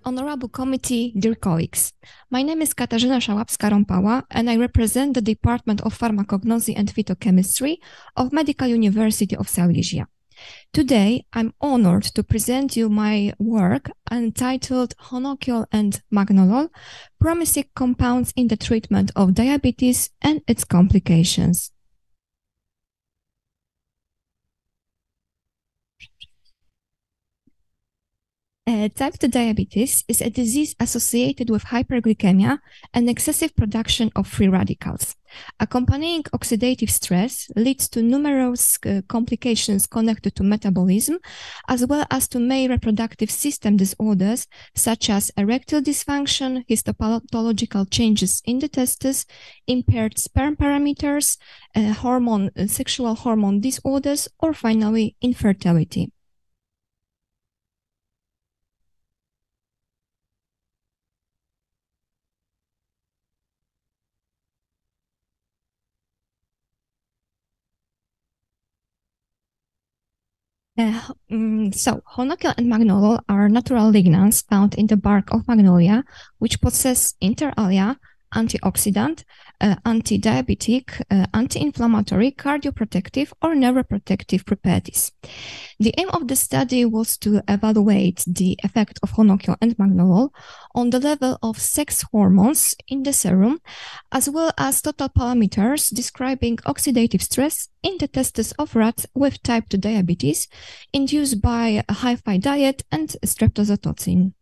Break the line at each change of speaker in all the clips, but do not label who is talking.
Honorable Committee, dear colleagues, my name is Katarzyna Szałapska-Rąpała and I represent the Department of Pharmacognosy and Phytochemistry of Medical University of Silesia. Today, I'm honored to present you my work entitled Honokiol and Magnolol, Promising Compounds in the Treatment of Diabetes and its Complications. Type 2 diabetes is a disease associated with hyperglycemia and excessive production of free radicals. Accompanying oxidative stress leads to numerous complications connected to metabolism, as well as to male reproductive system disorders such as erectile dysfunction, histopathological changes in the testes, impaired sperm parameters, sexual hormone disorders, or finally infertility. Honokiol and magnolol are natural lignans found in the bark of magnolia, which possess inter alia antioxidant, anti-diabetic, anti-inflammatory, cardioprotective, or neuroprotective properties. The aim of the study was to evaluate the effect of honokiol and magnolol on the level of sex hormones in the serum, as well as total parameters describing oxidative stress in the testes of rats with type 2 diabetes induced by a high-fi diet and streptozotocin.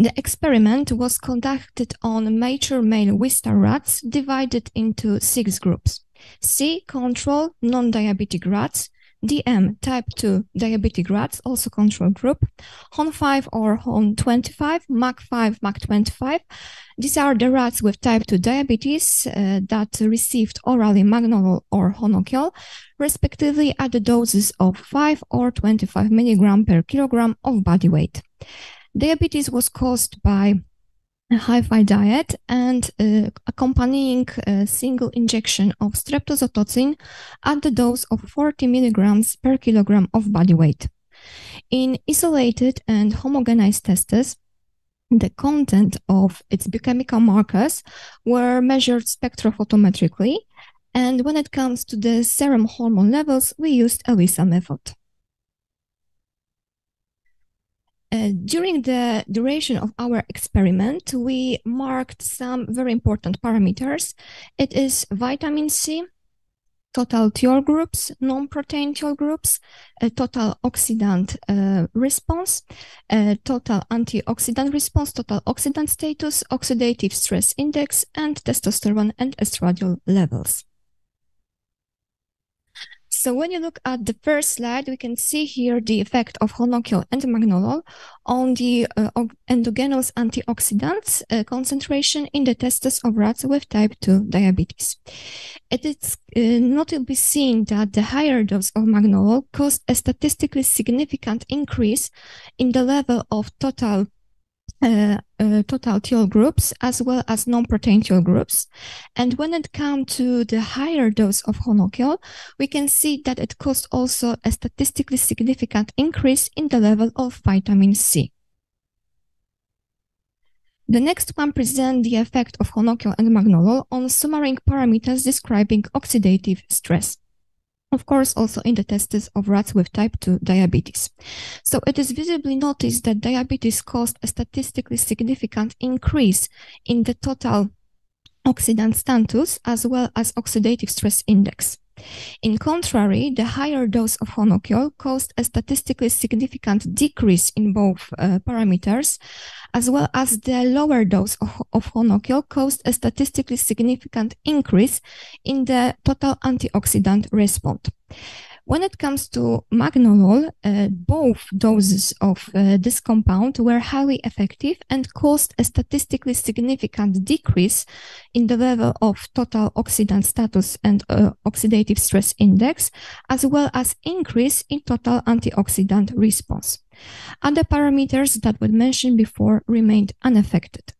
The experiment was conducted on mature male Wistar rats divided into 6 groups: C, control, non-diabetic rats; DM, type 2 diabetic rats, also control group; HON5 or HON25, MAC5, MAC25. These are the rats with type 2 diabetes that received orally magnolol or honokiol, respectively at the doses of 5 or 25 milligram per kilogram of body weight. Diabetes was caused by a high-fi diet and accompanying a single injection of streptozotocin at the dose of 40 milligrams per kilogram of body weight. In isolated and homogenized testes, the content of its biochemical markers were measured spectrophotometrically, and when it comes to the serum hormone levels, we used ELISA method. During the duration of our experiment, we marked some very important parameters. It is vitamin C, total thiol groups, non-protein thiol groups, total oxidant response, total antioxidant response, total oxidant status, oxidative stress index, and testosterone and estradiol levels. So when you look at the first slide, we can see here the effect of honokiol and magnolol on the endogenous antioxidants concentration in the testes of rats with type 2 diabetes. It is not to be seen that the higher dose of magnolol caused a statistically significant increase in the level of total thiol groups as well as non-protein thiol groups. And when it comes to the higher dose of honokiol, we can see that it caused also a statistically significant increase in the level of vitamin C. The next one presents the effect of honokiol and magnolol on summary parameters describing oxidative stress. Of course, also in the testes of rats with type 2 diabetes. So it is visibly noticed that diabetes caused a statistically significant increase in the total oxidant status as well as oxidative stress index. In contrary, the higher dose of honokiol caused a statistically significant decrease in both parameters, as well as the lower dose of honokiol caused a statistically significant increase in the total antioxidant response. When it comes to magnolol, both doses of this compound were highly effective and caused a statistically significant decrease in the level of total oxidant status and oxidative stress index, as well as increase in total antioxidant response. Other parameters that were mentioned before remained unaffected.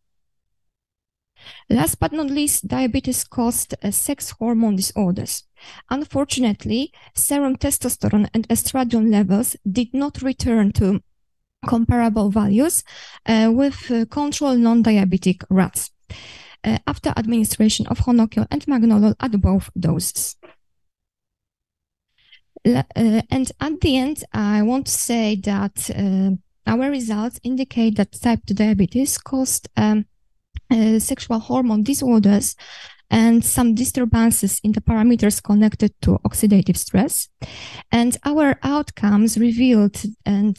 Last but not least, diabetes caused sex hormone disorders. Unfortunately, serum testosterone and estradiol levels did not return to comparable values with control non-diabetic rats after administration of honoclol and magnolol at both doses. And at the end, I want to say that our results indicate that type 2 diabetes caused sexual hormone disorders and some disturbances in the parameters connected to oxidative stress. And our outcomes revealed and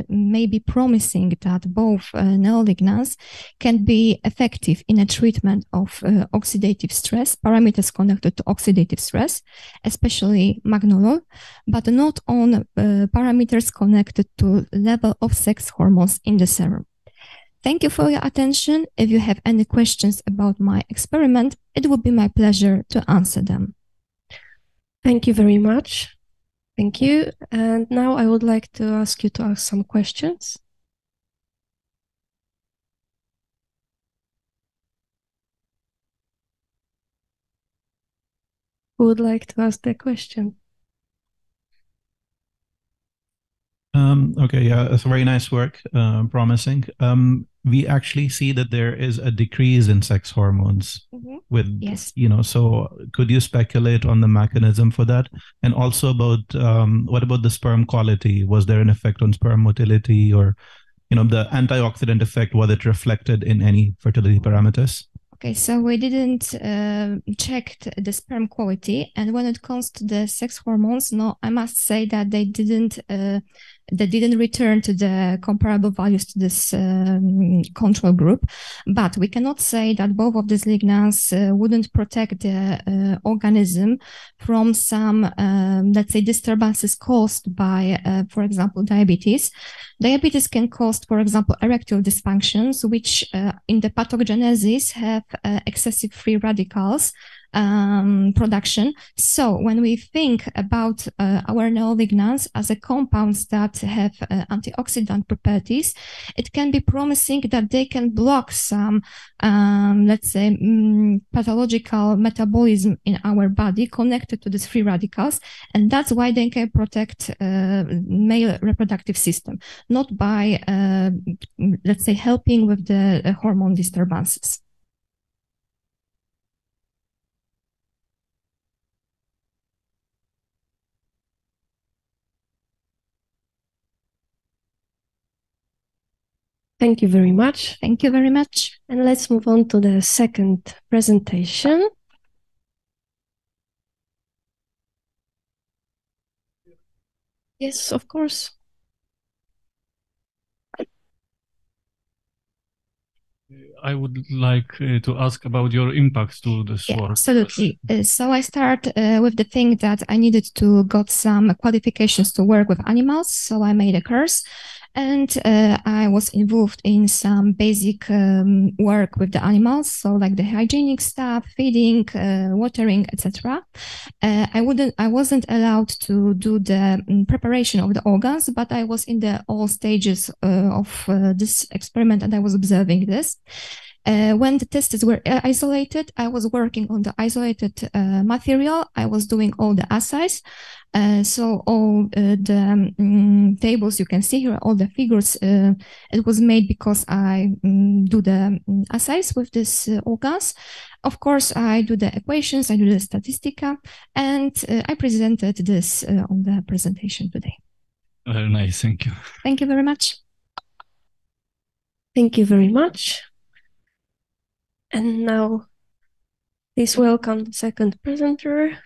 may be promising that both neolignans can be effective in a treatment of oxidative stress, parameters connected to oxidative stress, especially magnolol, but not on parameters connected to level of sex hormones in the serum. Thank you for your attention. If you have any questions about my experiment, it would be my pleasure to answer them.
Thank you very much. Thank you. And now I would like to ask you to ask some questions. Who would like to ask the question?
Okay, yeah, it's very nice work, promising. We actually see that there is a decrease in sex hormones with,
yes.
So could you speculate on the mechanism for that? And also about, what about the sperm quality? Was there an effect on sperm motility or, the antioxidant effect, was it reflected in any fertility parameters?
Okay, so we didn't check the sperm quality, and when it comes to the sex hormones, no, I must say that they didn't return to the comparable values to this control group. But we cannot say that both of these lignans wouldn't protect the organism from some, let's say, disturbances caused by, for example, diabetes. Diabetes can cause, for example, erectile dysfunctions, which in the pathogenesis have excessive free radicals production. So when we think about our neolignans as a compounds that have antioxidant properties, it can be promising that they can block some, let's say, pathological metabolism in our body connected to these free radicals. And that's why they can protect male reproductive system, not by, let's say, helping with the hormone disturbances.
Thank you very much.
Thank you very much.
And let's move on to the second presentation. Yes, of course.
I would like to ask about your impacts to this work.
Absolutely. So I start with the thing that I needed to got some qualifications to work with animals. So I made a course. And I was involved in some basic work with the animals, so like the hygienic stuff, feeding, watering, etc. I wasn't allowed to do the preparation of the organs, but I was in the all stages of this experiment, and I was observing this. When the tests were isolated, I was working on the isolated material. I was doing all the assays. So all the tables you can see here, all the figures, it was made because I do the assays with these organs. Of course, I do the equations, I do the statistica, and I presented this on the presentation today.
Very nice, thank you.
Thank you very much.
Thank you very much. And now, please welcome the second presenter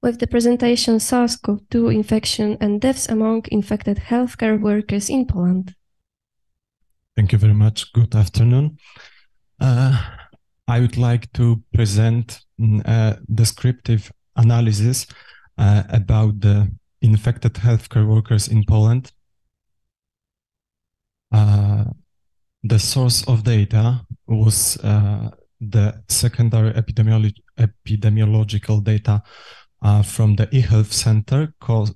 with the presentation SARS-CoV-2 infection and deaths among infected healthcare workers in Poland.
Thank you very much. Good afternoon. I would like to present a descriptive analysis about the infected healthcare workers in Poland. The source of data was the secondary epidemiological data from the eHealth Center called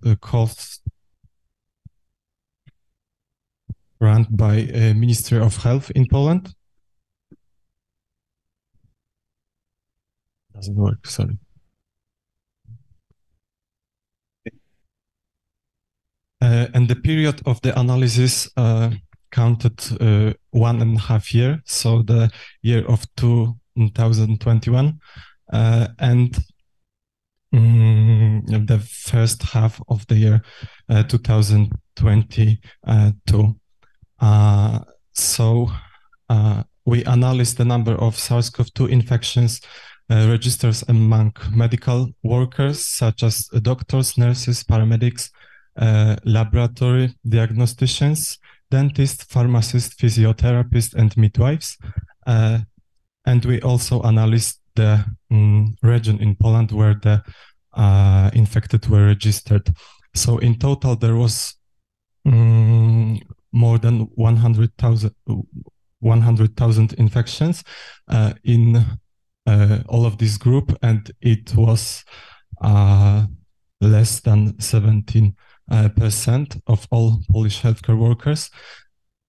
run by Ministry of Health in Poland. Doesn't work, sorry. And And the period of the analysis counted 1.5 years, so the year of 2021, and the first half of the year 2022. So we analyzed the number of SARS-CoV-2 infections registers among medical workers, such as doctors, nurses, paramedics, laboratory diagnosticians, dentists, pharmacists, physiotherapists, and midwives. And we also analyzed the region in Poland where the infected were registered. So in total, there was more than 100,000 infections in all of this group, and it was less than 17% of all Polish healthcare workers.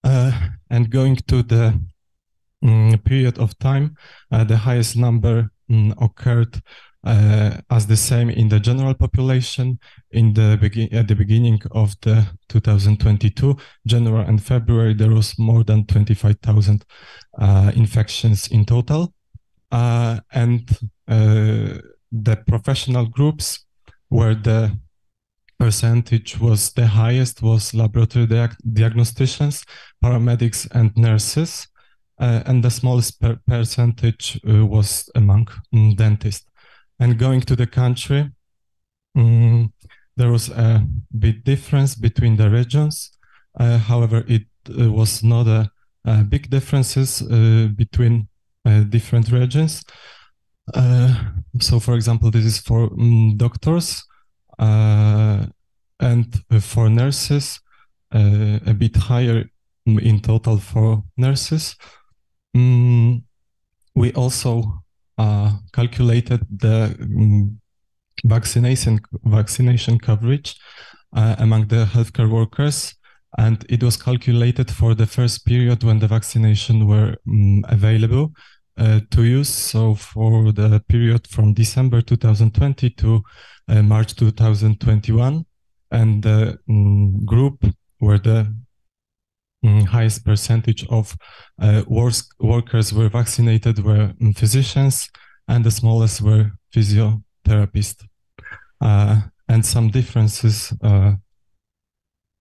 And going to the period of time, the highest number occurred as the same in the general population at the beginning of the 2022, January and February. There was more than 25,000 infections in total, and the professional groups where the percentage was the highest was laboratory diagnosticians, paramedics, and nurses, and the smallest percentage was among dentists. And going to the country, there was a big difference between the regions. However, it was not a big differences between different regions. So, for example, this is for doctors and for nurses, a bit higher in total for nurses. We also calculated the vaccination coverage among the healthcare workers, and it was calculated for the first period when the vaccination were available to use. So for the period from December 2020 to March 2021, and the group where the highest percentage of workers were vaccinated were physicians, and the smallest were physiotherapists. And some differences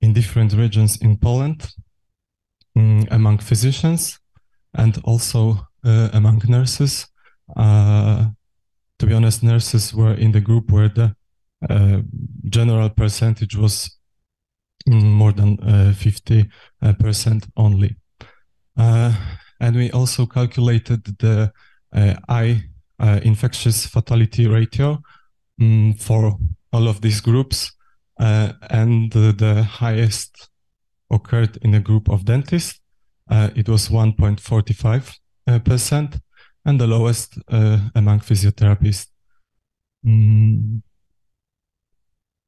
in different regions in Poland among physicians and also among nurses. To be honest, nurses were in the group where the general percentage was more than 50% only. And we also calculated the infectious fatality ratio for all of these groups, and the highest occurred in a group of dentists. It was 1.45%, and the lowest among physiotherapists.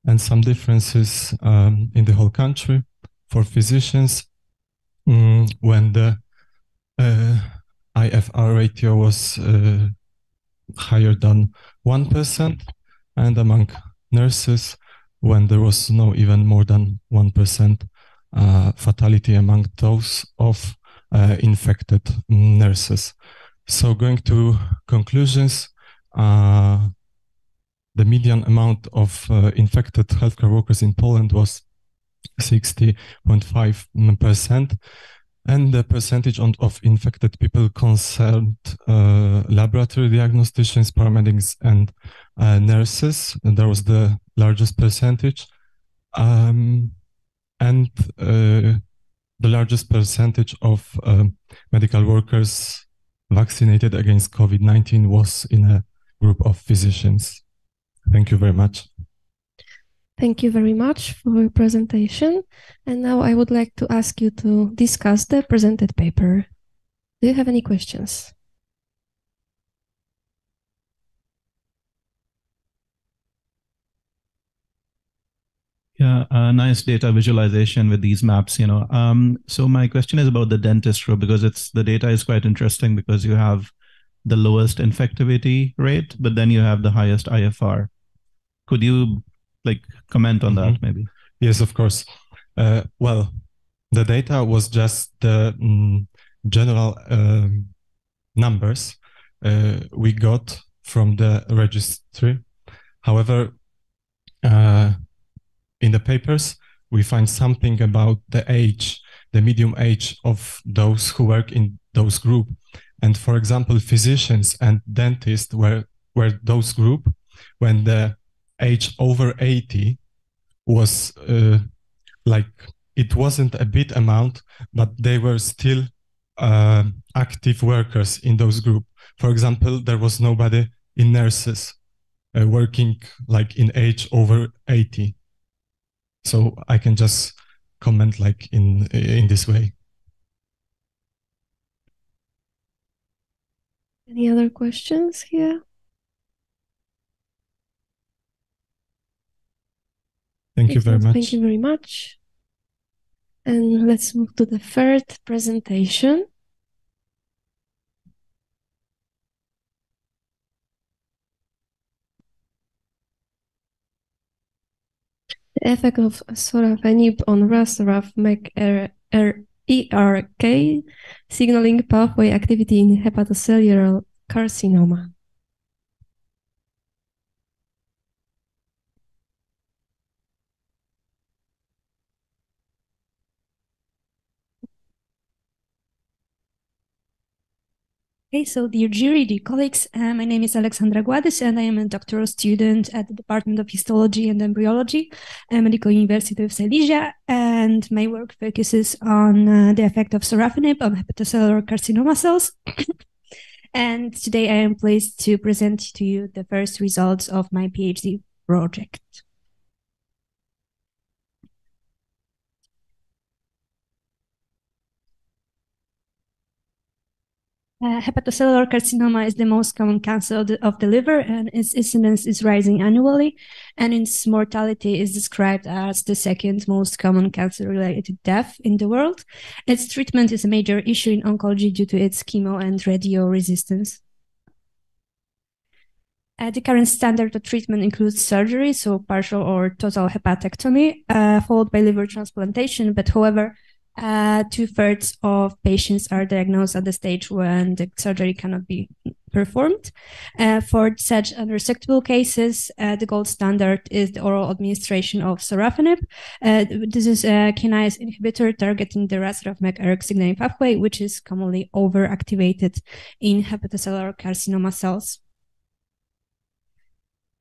And some differences in the whole country. For physicians, when the IFR ratio was higher than 1%, and among nurses, when there was no even more than 1% fatality among those of infected nurses. So going to conclusions, the median amount of infected healthcare workers in Poland was 60.5%, and the percentage of infected people concerned laboratory diagnosticians, paramedics, and nurses. And there was the largest percentage, and the largest percentage of medical workers vaccinated against COVID-19 was in a group of physicians. Thank you very much.
Thank you very much for your presentation. And now I would like to ask you to discuss the presented paper. Do you have any questions?
Yeah, nice data visualization with these maps, So my question is about the dentist row, because the data is quite interesting because you have the lowest infectivity rate, but then you have the highest IFR. Could you comment on that maybe?
Yes, of course. Well, the data was just the general numbers we got from the registry. However, in the papers, we find something about the age, the medium age of those who work in those group. And for example, physicians and dentists were those group when the age over 80 was like, it wasn't a big amount, but they were still active workers in those group. For example, there was nobody in nurses working like in age over 80. So I can just comment like in this way.
Any other questions here?
Thank you very much.
Thank you very much. And let's move to the third presentation. The effect of sorafenib on RAS-RAF-MEK-ERK signaling pathway activity in hepatocellular carcinoma.
Okay, so dear jury, dear colleagues, my name is Alexandra Guadis and I am a doctoral student at the Department of Histology and Embryology at Medical University of Silesia, and my work focuses on the effect of sorafenib on hepatocellular carcinoma cells. And today I am pleased to present to you the first results of my PhD project. Hepatocellular carcinoma is the most common cancer of the liver, and its incidence is rising annually, and its mortality is described as the second most common cancer-related death in the world. Its treatment is a major issue in oncology due to its chemo and radio resistance. The current standard of treatment includes surgery, so partial or total hepatectomy, followed by liver transplantation, but however, 2/3 of patients are diagnosed at the stage when the surgery cannot be performed. For such unresectable cases, the gold standard is the oral administration of sorafenib. This is a kinase inhibitor targeting the RAS-RAF-MEK-ERK signaling pathway, which is commonly overactivated in hepatocellular carcinoma cells.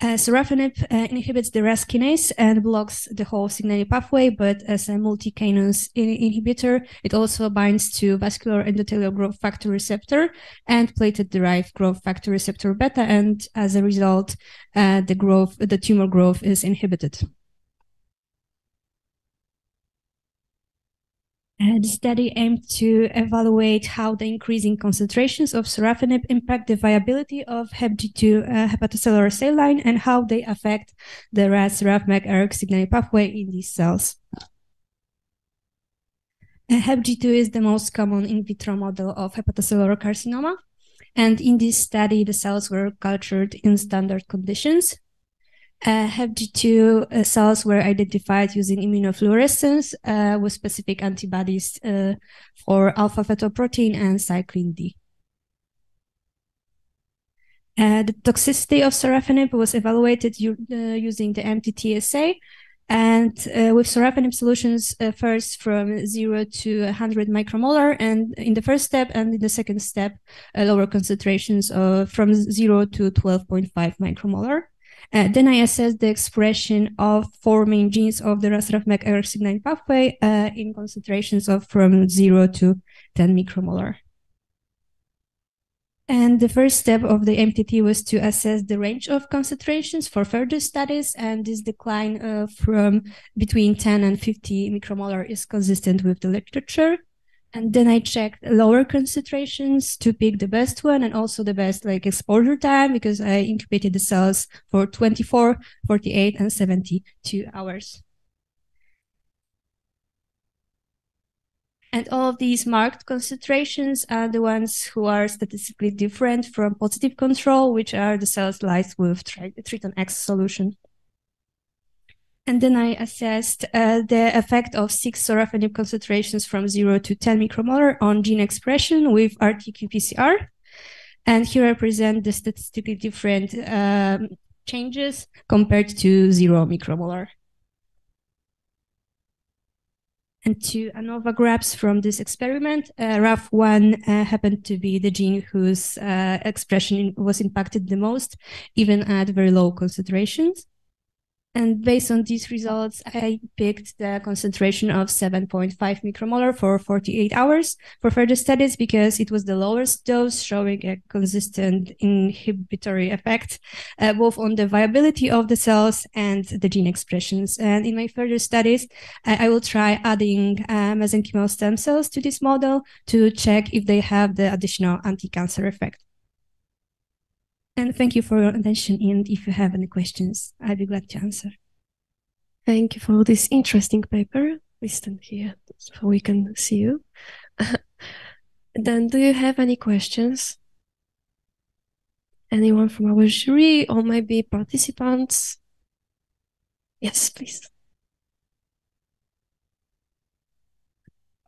Sorafenib inhibits the RAS kinase and blocks the whole signaling pathway, but as a multi-kinase inhibitor, it also binds to vascular endothelial growth factor receptor and platelet-derived growth factor receptor beta, and as a result, the tumor growth is inhibited. The study aimed to evaluate how the increasing concentrations of sorafenib impact the viability of HepG2 hepatocellular cell line and how they affect the RAS-RAF-MEK-ERK signaling pathway in these cells. HepG2 is the most common in vitro model of hepatocellular carcinoma, and in this study, the cells were cultured in standard conditions. HepG2 cells were identified using immunofluorescence with specific antibodies for alpha-fetoprotein and cyclin D. The toxicity of sorafenib was evaluated using the MTT assay, and with sorafenib solutions first from 0 to 100 micromolar, and in the first step and in the second step, lower concentrations from 0 to 12.5 micromolar. Then I assessed the expression of 4 main genes of the RAS-RAF-MEK-ERK signaling pathway in concentrations of from 0 to 10 micromolar. And the first step of the MTT was to assess the range of concentrations for further studies, and this decline from between 10 and 50 micromolar is consistent with the literature. And then I checked lower concentrations to pick the best one and also the best exposure time, because I incubated the cells for 24, 48, and 72 hours. And all of these marked concentrations are the ones who are statistically different from positive control, which are the cells lysed with Triton X solution. And then I assessed the effect of 6 sorafenib concentrations from 0 to 10 micromolar on gene expression with RT-qPCR. And here I present the statistically different changes compared to 0 micromolar. And two ANOVA graphs from this experiment. RAF1 happened to be the gene whose expression was impacted the most, even at very low concentrations. And based on these results, I picked the concentration of 7.5 micromolar for 48 hours for further studies because it was the lowest dose, showing a consistent inhibitory effect, both on the viability of the cells and the gene expressions. And in my further studies, I will try adding mesenchymal stem cells to this model to check if they have the additional anti-cancer effect. And thank you for your attention. And if you have any questions, I'd be glad to answer.
Thank you for this interesting paper. We stand here so we can see you. Then do you have any questions? Anyone from our jury or maybe participants? Yes, please.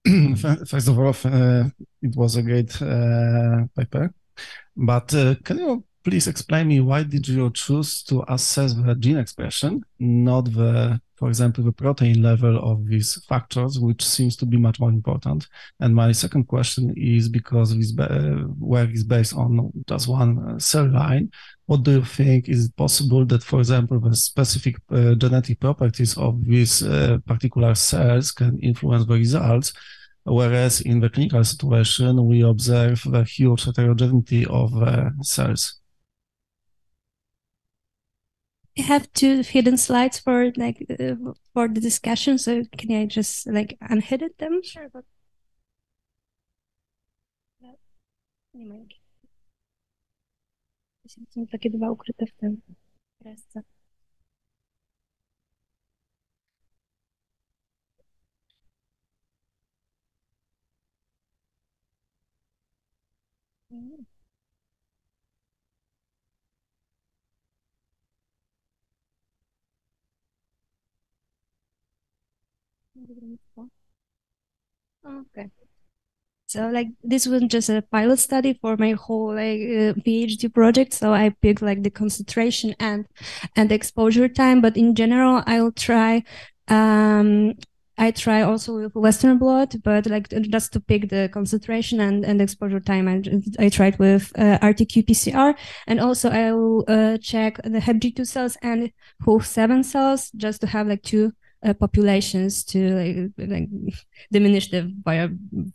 First of all, it was a great paper. But can you please explain me why did you choose to assess the gene expression, not the, for example, the protein level of these factors, which seems to be much more important? And my second question is, because this work is based on just one cell line, what do you think? Is it possible that, for example, the specific genetic properties of these particular cells can influence the results? Whereas in the clinical situation, we observe the huge heterogeneity of cells.
I have 2 hidden slides for for the discussion, so can I just unhidden them? Sure, but są takie 2 ukryte w tym kresce. Okay. So this was just a pilot study for my whole PhD project. So I picked the concentration and exposure time. But in general, I'll try. I try also with Western blot, but just to pick the concentration and exposure time, I tried with RT-qPCR, and also I will check the HepG2 cells and HUF7 cells just to have 2 populations to diminish the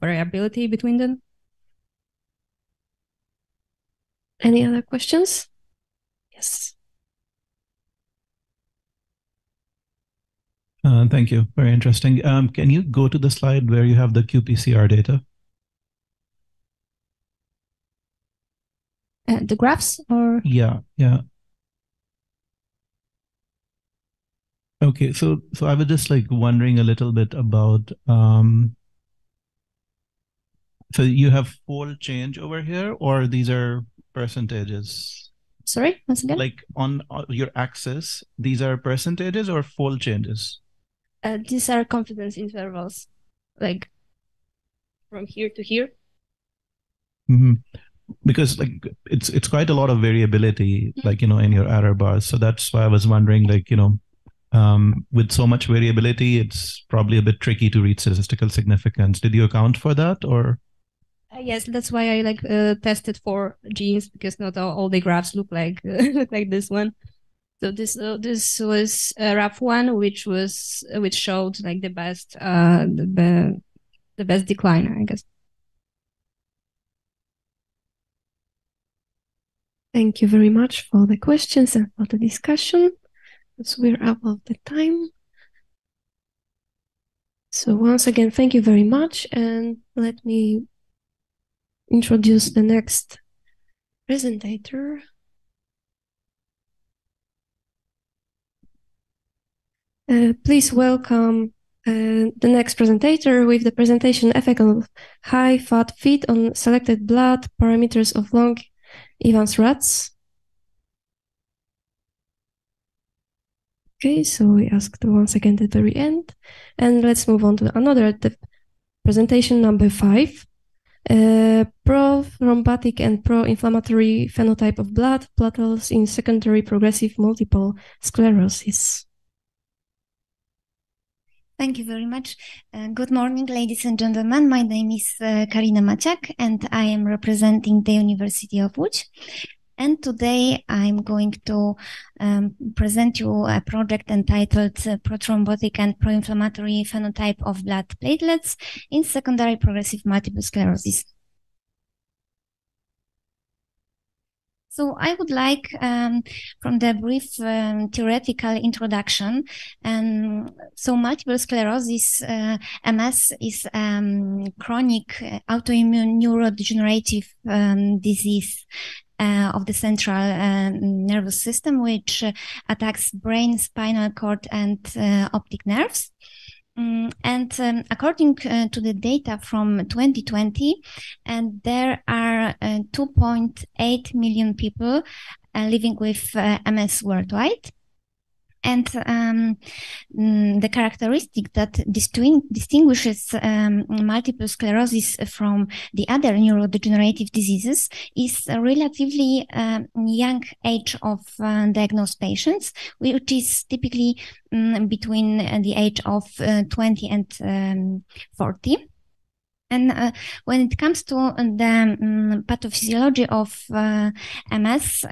variability between them.
Any other questions? Yes.
Thank you. Very interesting. Can you go to the slide where you have the qPCR data?
The graphs, or?
Yeah. Okay, so I was just wondering a little bit about, so you have fold change over here, or these are percentages?
Sorry, once again?
On your axis, these are percentages or fold changes?
These are confidence intervals, from here to here.
Mm-hmm. Because it's quite a lot of variability, in your error bars. So that's why I was wondering, with so much variability, it's probably a bit tricky to reach statistical significance. Did you account for that, or?
Yes, that's why I tested for genes, because not all the graphs look like this one. So this was RAF1, which showed the best decline, I guess.
Thank you very much for the questions and for the discussion. So we're out of the time. So once again, thank you very much, and let me introduce the next presenter. Please welcome the next presenter with the presentation effect of high fat feed on selected blood parameters of long Evans rats. Okay, so we asked once again at the very end. And let's move on to another presentation number 5. Pro-thrombotic and pro-inflammatory phenotype of blood platelets in secondary progressive multiple sclerosis.
Thank you very much. Good morning, ladies and gentlemen. My name is Karina Maciak, and I am representing the University of Łódź. And today I'm going to present you a project entitled Pro-thrombotic and Pro-inflammatory Phenotype of Blood Platelets in Secondary Progressive Multiple Sclerosis. So I would like, from the brief theoretical introduction, so multiple sclerosis, MS, is chronic autoimmune neurodegenerative disease of the central nervous system, which attacks brain, spinal cord, and optic nerves. And according to the data from 2020, and there are 2.8 million people living with MS worldwide. And the characteristic that distinguishes multiple sclerosis from the other neurodegenerative diseases is a relatively young age of diagnosed patients, which is typically between the age of 20 and 40. And when it comes to the pathophysiology of MS,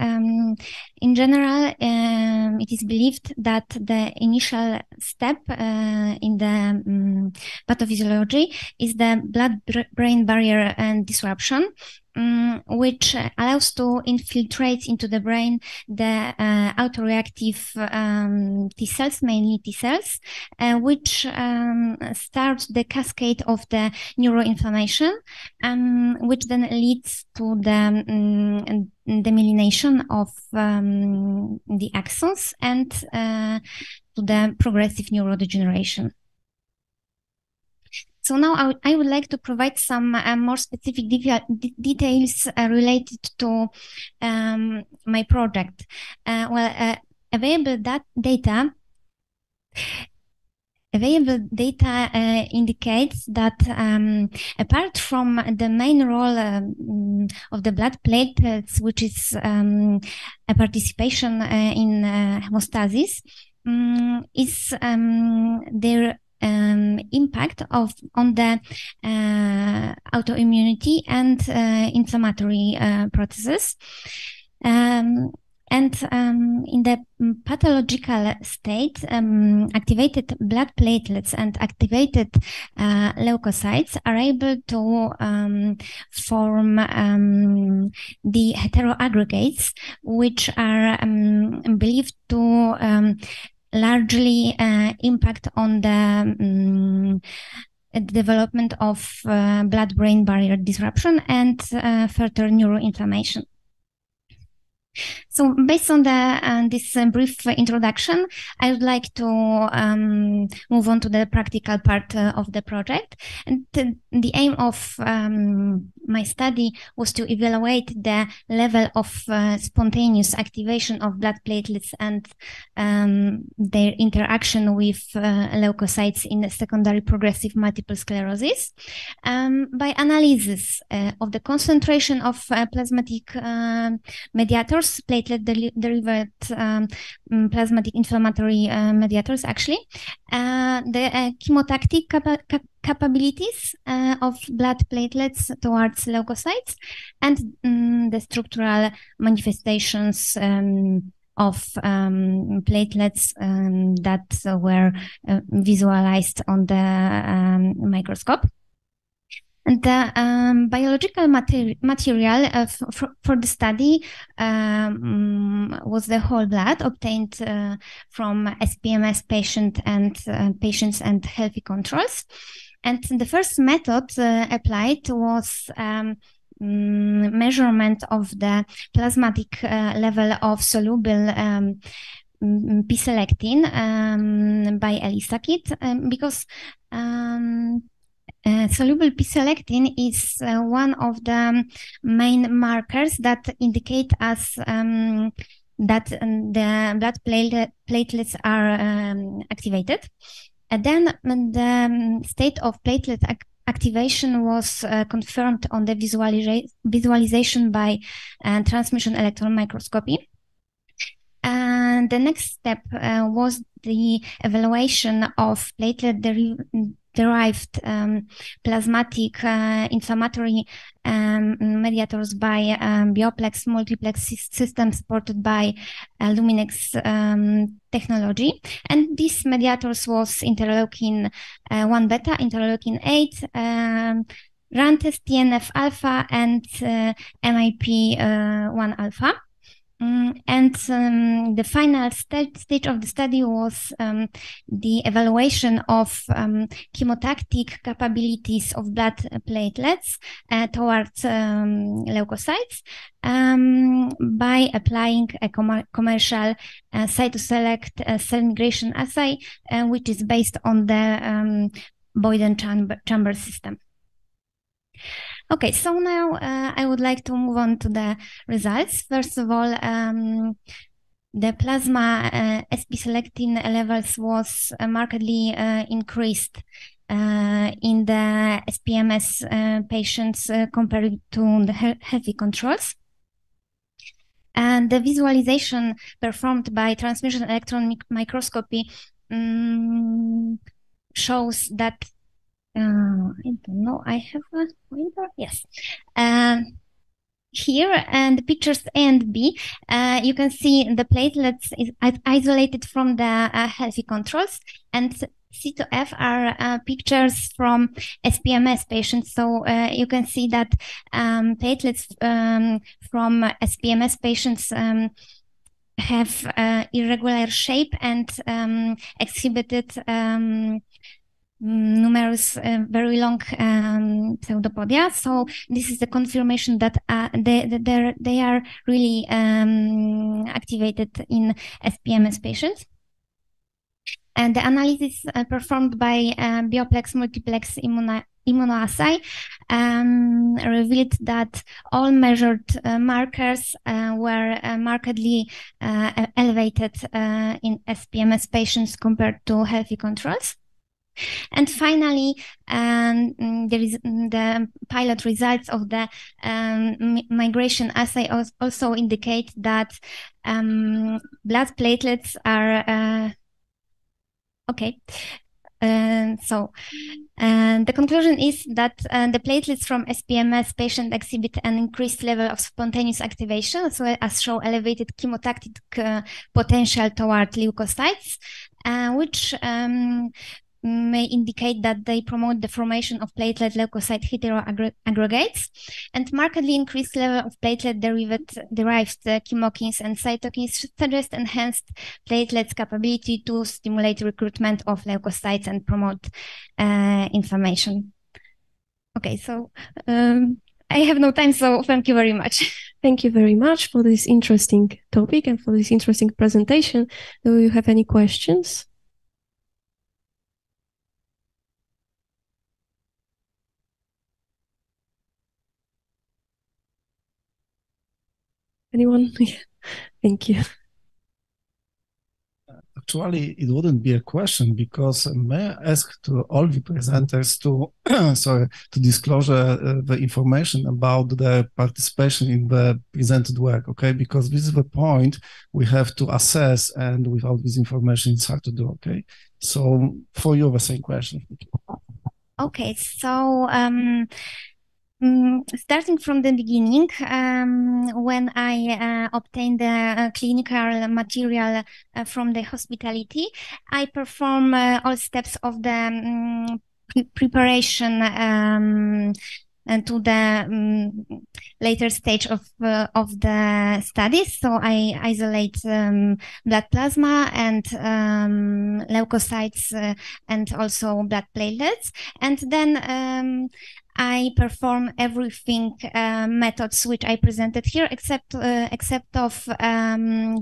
in general, it is believed that the initial step in the pathophysiology is the blood-brain barrier disruption, which allows to infiltrate into the brain the autoreactive T cells, mainly T cells, which start the cascade of the neuroinflammation, which then leads to the demyelination of the axons and to the progressive neurodegeneration. So now I would like to provide some more specific details related to my project. Available data indicates that apart from the main role of the blood platelets, which is a participation in hemostasis, is their impact on the autoimmunity and inflammatory processes. And in the pathological state, activated blood platelets and activated leukocytes are able to form the heteroaggregates, which are believed to largely impact on the development of blood-brain barrier disruption and further neuroinflammation. So based on this brief introduction, I would like to move on to the practical part of the project. And the aim of my study was to evaluate the level of spontaneous activation of blood platelets and their interaction with leukocytes in secondary progressive multiple sclerosis by analysis of the concentration of plasmatic mediators, platelet-derived plasmatic inflammatory mediators, actually, the chemotactic capabilities of blood platelets towards leukocytes, and the structural manifestations of platelets that were visualized on the microscope. And the biological material for the study was the whole blood obtained from SPMS patients and healthy controls. And the first method applied was measurement of the plasmatic level of soluble p-selectin by ELISA kit, because soluble p-selectin is one of the main markers that indicate us that the blood platelets are activated. And then the state of platelet activation was confirmed on the visualization by transmission electron microscopy. And the next step was the evaluation of platelet-derived plasmatic inflammatory mediators by bioplex multiplex system supported by Luminex technology. And these mediators was interleukin 1 beta, interleukin 8, RANTES, TNF alpha, and MIP 1 alpha. And the final stage of the study was the evaluation of chemotactic capabilities of blood platelets towards leukocytes by applying a commercial cytoselect cell migration assay, which is based on the Boyden chamber system. Okay, so now I would like to move on to the results. First of all, the plasma sp-selectin levels was markedly increased in the SPMS patients compared to the healthy controls. And the visualization performed by transmission electron microscopy shows that I don't know, I have a pointer, yes. Here, and the pictures A and B, you can see the platelets is isolated from the healthy controls, and C to F are pictures from SPMS patients. So you can see that platelets from SPMS patients have irregular shape and exhibited numerous very long pseudopodia. So this is the confirmation that they are really activated in SPMS patients. And the analysis performed by bioplex multiplex immunoassay revealed that all measured markers were markedly elevated in SPMS patients compared to healthy controls. And finally, there is the pilot results of the migration assay also indicate that blood platelets are okay. So the conclusion is that the platelets from SPMS patients exhibit an increased level of spontaneous activation, as well as show elevated chemotactic potential toward leukocytes, which may indicate that they promote the formation of platelet-leukocyte heteroaggregates, and markedly increased level of platelet-derived chemokines and cytokines suggest enhanced platelets' capability to stimulate recruitment of leukocytes and promote inflammation. Okay, so I have no time, so thank you very much.
Thank you very much for this interesting topic and for this interesting presentation. Do you have any questions? Anyone? Thank you.
Actually, it wouldn't be a question because may I ask to all the presenters to to disclose the information about the participation in the presented work, okay? Because this is the point we have to assess, and without this information, it's hard to do, okay? So for you, the same question.
Okay, so starting from the beginning, when I obtained the clinical material from the hospitality, I perform all steps of the preparation to the later stage of the studies. So I isolate blood plasma and leukocytes and also blood platelets, and then I perform everything methods which I presented here, except of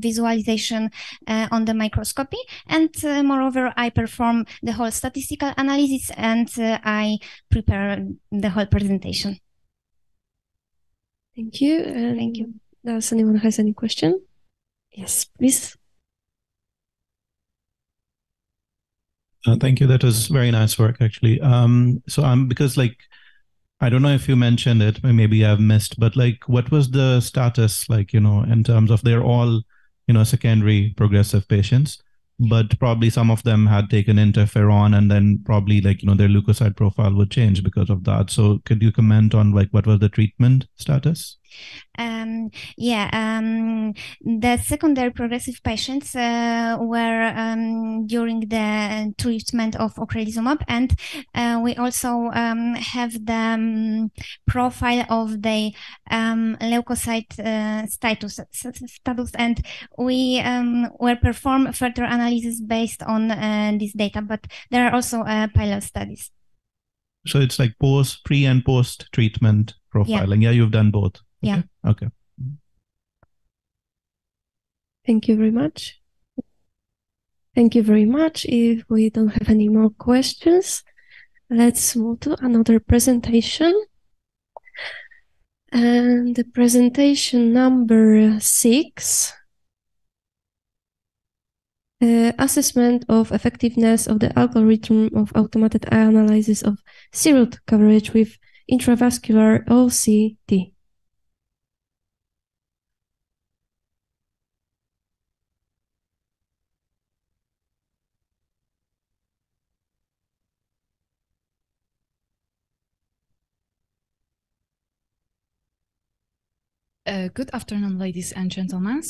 visualization on the microscopy. And moreover, I perform the whole statistical analysis, and I prepare the whole presentation.
Thank you.
Thank you.
Does anyone has any question? Yes, please.
Thank you. That was very nice work, actually. Because I don't know if you mentioned it, maybe I've missed, but what was the status in terms of they're all, secondary progressive patients, but probably some of them had taken interferon and then probably their leukocyte profile would change because of that. So could you comment on what was the treatment status?
The secondary progressive patients were during the treatment of ocrelizumab, and we also have the profile of the leukocyte status, and we will perform further analysis based on this data, but there are also pilot studies.
So it's pre and post treatment profiling. Yeah, you've done both.
Yeah.
Okay.
Thank you very much. Thank you very much. If we don't have any more questions, let's move to another presentation. And the presentation number 6, assessment of effectiveness of the algorithm of automated analysis of C-root coverage with intravascular OCT.
Good afternoon, ladies and gentlemen.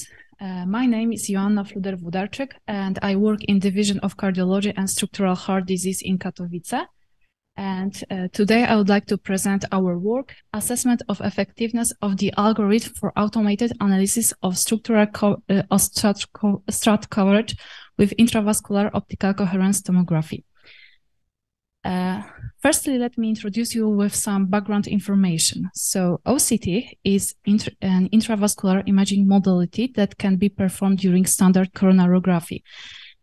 My name is Joanna Fluder-Wudarczyk, and I work in Division of Cardiology and Structural Heart Disease in Katowice. And today I would like to present our work, Assessment of Effectiveness of the Algorithm for Automated Analysis of Structural Strat Coverage with Intravascular Optical Coherence Tomography. Firstly, let me introduce you with some background information. So OCT is an intravascular imaging modality that can be performed during standard coronarography.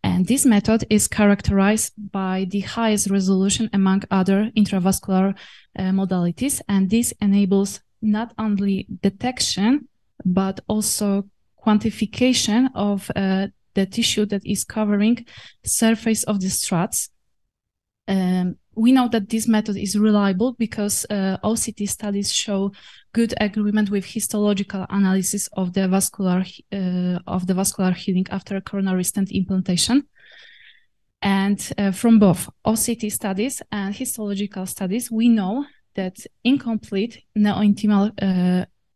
And this method is characterized by the highest resolution among other intravascular modalities. And this enables not only detection, but also quantification of the tissue that is covering the surface of the strats. We know that this method is reliable because OCT studies show good agreement with histological analysis of the vascular healing after coronary stent implantation. And from both OCT studies and histological studies, we know that incomplete neointimal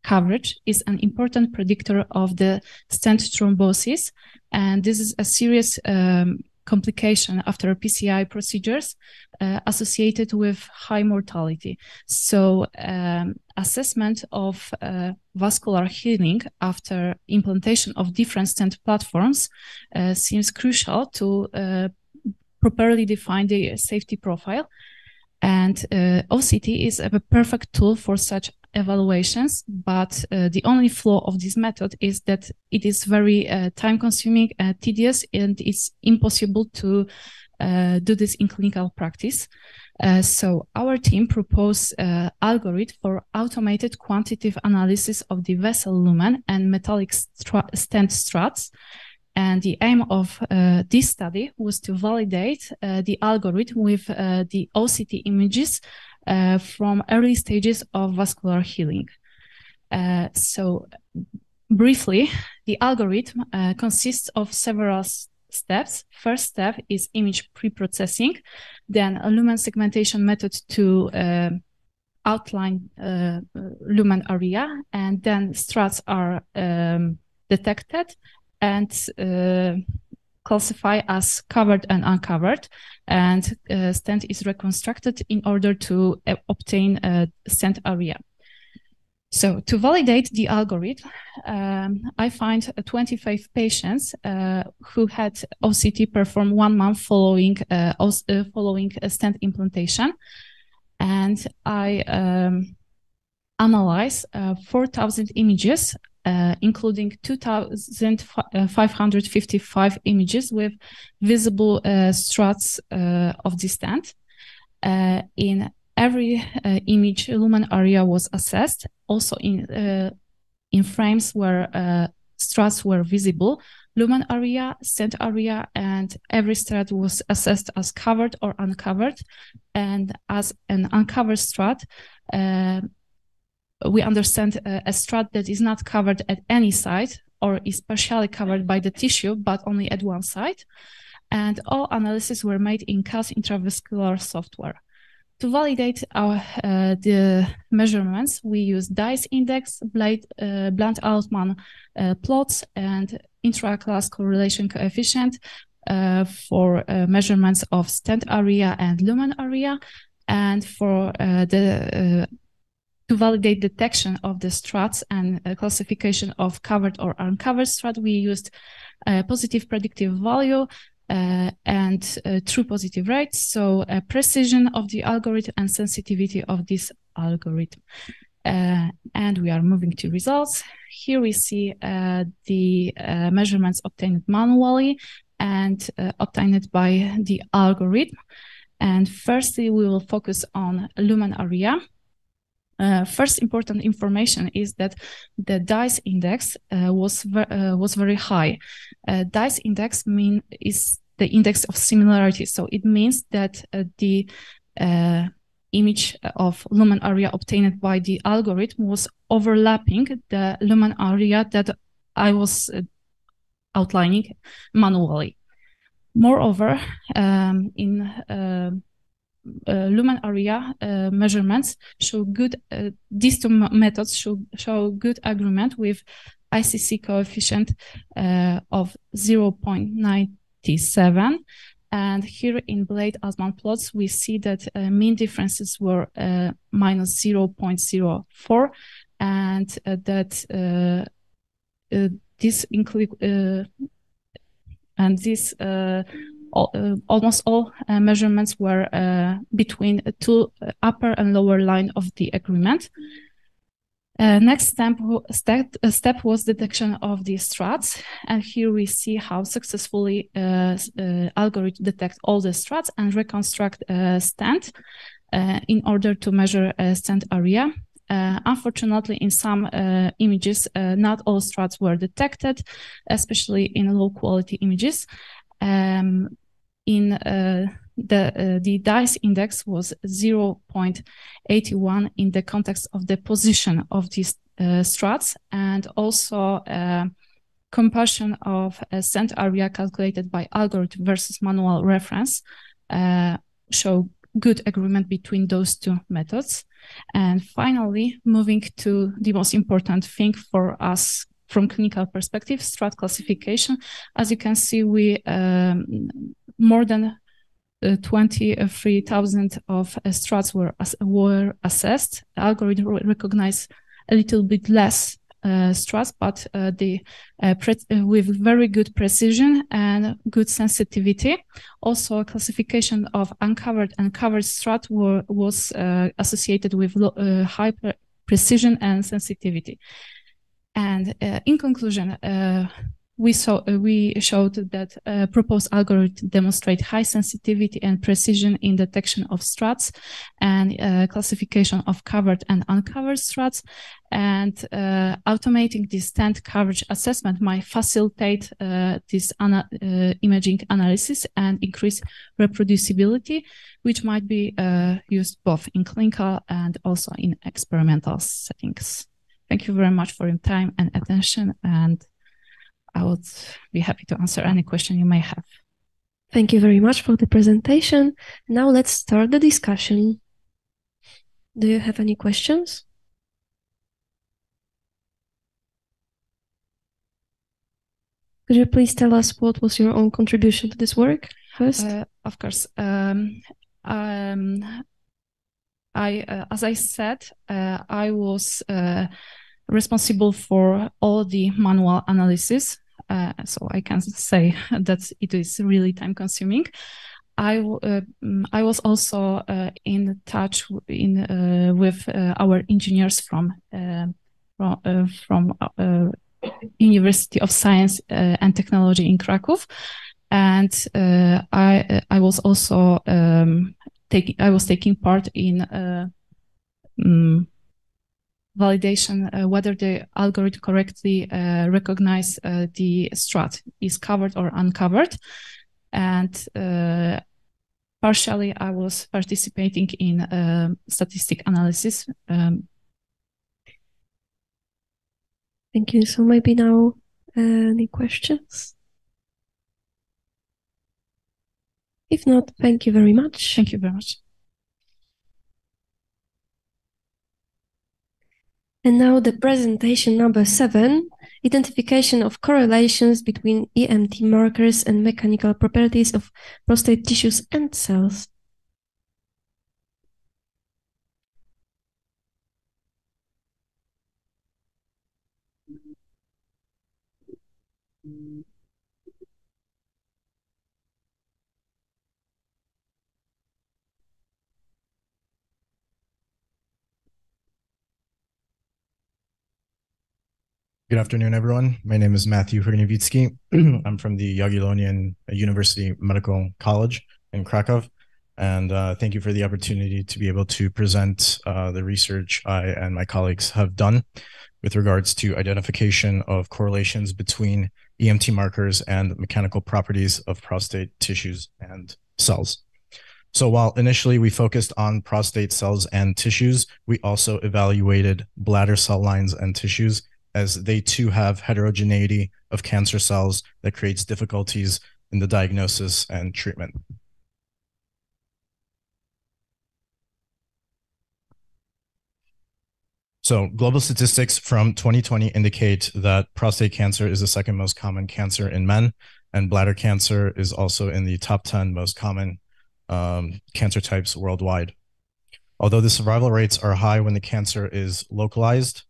coverage is an important predictor of the stent thrombosis, and this is a serious complication after PCI procedures associated with high mortality. So assessment of vascular healing after implantation of different stent platforms seems crucial to properly define the safety profile. And OCT is a perfect tool for such evaluations, but the only flaw of this method is that it is very time-consuming, tedious, and it's impossible to do this in clinical practice. So our team proposed an algorithm for automated quantitative analysis of the vessel lumen and metallic stent strats. And the aim of this study was to validate the algorithm with the OCT images from early stages of vascular healing. So briefly, the algorithm consists of several steps. First step is image pre-processing, then a lumen segmentation method to outline lumen area, and then strats are detected and classify as covered and uncovered, and stent is reconstructed in order to obtain a stent area. So to validate the algorithm, I find 25 patients who had OCT performed 1 month following a stent implantation, and I analyze 4,000 images, including 2,555 images with visible strats of the stent. In every image, lumen area was assessed, also in frames where strats were visible: lumen area, stent area, and every strat was assessed as covered or uncovered. And as an uncovered strat, we understand a strat that is not covered at any site or is partially covered by the tissue, but only at one site. And all analyses were made in CAS intravascular software. To validate the measurements, we use DICE index, Blunt-Altman plots, and intra-class correlation coefficient for measurements of stent area and lumen area. And for to validate detection of the strats and classification of covered or uncovered strat, we used positive predictive value and true positive rates, so precision of the algorithm and sensitivity of this algorithm. And we are moving to results. Here we see the measurements obtained manually and obtained by the algorithm. And firstly, we will focus on lumen area. First important information is that the DICE index was very high. DICE index is the index of similarity, so it means that the image of lumen area obtained by the algorithm was overlapping the lumen area that I was outlining manually. Moreover, in lumen area measurements show good, these two methods show good agreement with ICC coefficient of 0.97. And here in Blunt-Altman plots, we see that mean differences were minus 0.04, and that this include almost all measurements were between two upper and lower line of the agreement. Next step was detection of the strats, and here we see how successfully algorithm detect all the strats and reconstruct a stent in order to measure a stent area. Unfortunately, in some images, not all strats were detected, especially in low-quality images. The DICE index was 0.81 in the context of the position of these strats, and also comparison of a stent area calculated by algorithm versus manual reference show good agreement between those two methods. And finally, moving to the most important thing for us from clinical perspective, strat classification. As you can see, we more than 23,000 of strats were assessed. The algorithm recognized a little bit less strats, but with very good precision and good sensitivity. Also, classification of uncovered and covered strat was associated with high precision and sensitivity. And in conclusion, we showed that proposed algorithm demonstrate high sensitivity and precision in detection of strats and classification of covered and uncovered strats. And automating this stent coverage assessment might facilitate this imaging analysis and increase reproducibility, which might be used both in clinical and also in experimental settings. Thank you very much for your time and attention, and I would be happy to answer any question you may have.
Thank you very much for the presentation. Now let's start the discussion. Do you have any questions? Could you please tell us what was your own contribution to this work first?
Of course. As I said, I was responsible for all the manual analysis, so I can say that it is really time-consuming. I was also in touch with our engineers from University of Science and Technology in Kraków, and I was also taking part in validation whether the algorithm correctly recognize the strat is covered or uncovered. And partially I was participating in statistic analysis.
Thank you. So maybe now any questions? If not, thank you very much.
Thank you very much.
And now the presentation number 7, identification of correlations between EMT markers and mechanical properties of prostate tissues and cells.
Good afternoon, everyone. My name is Matthew Hrnjevitsky. I'm from the Jagiellonian University Medical College in Krakow. And thank you for the opportunity to be able to present the research I and my colleagues have done with regards to identification of correlations between EMT markers and mechanical properties of prostate tissues and cells. So while initially we focused on prostate cells and tissues, we also evaluated bladder cell lines and tissues, as they too have heterogeneity of cancer cells that creates difficulties in the diagnosis and treatment. So global statistics from 2020 indicate that prostate cancer is the second most common cancer in men, and bladder cancer is also in the top 10 most common cancer types worldwide. Although the survival rates are high when the cancer is localized,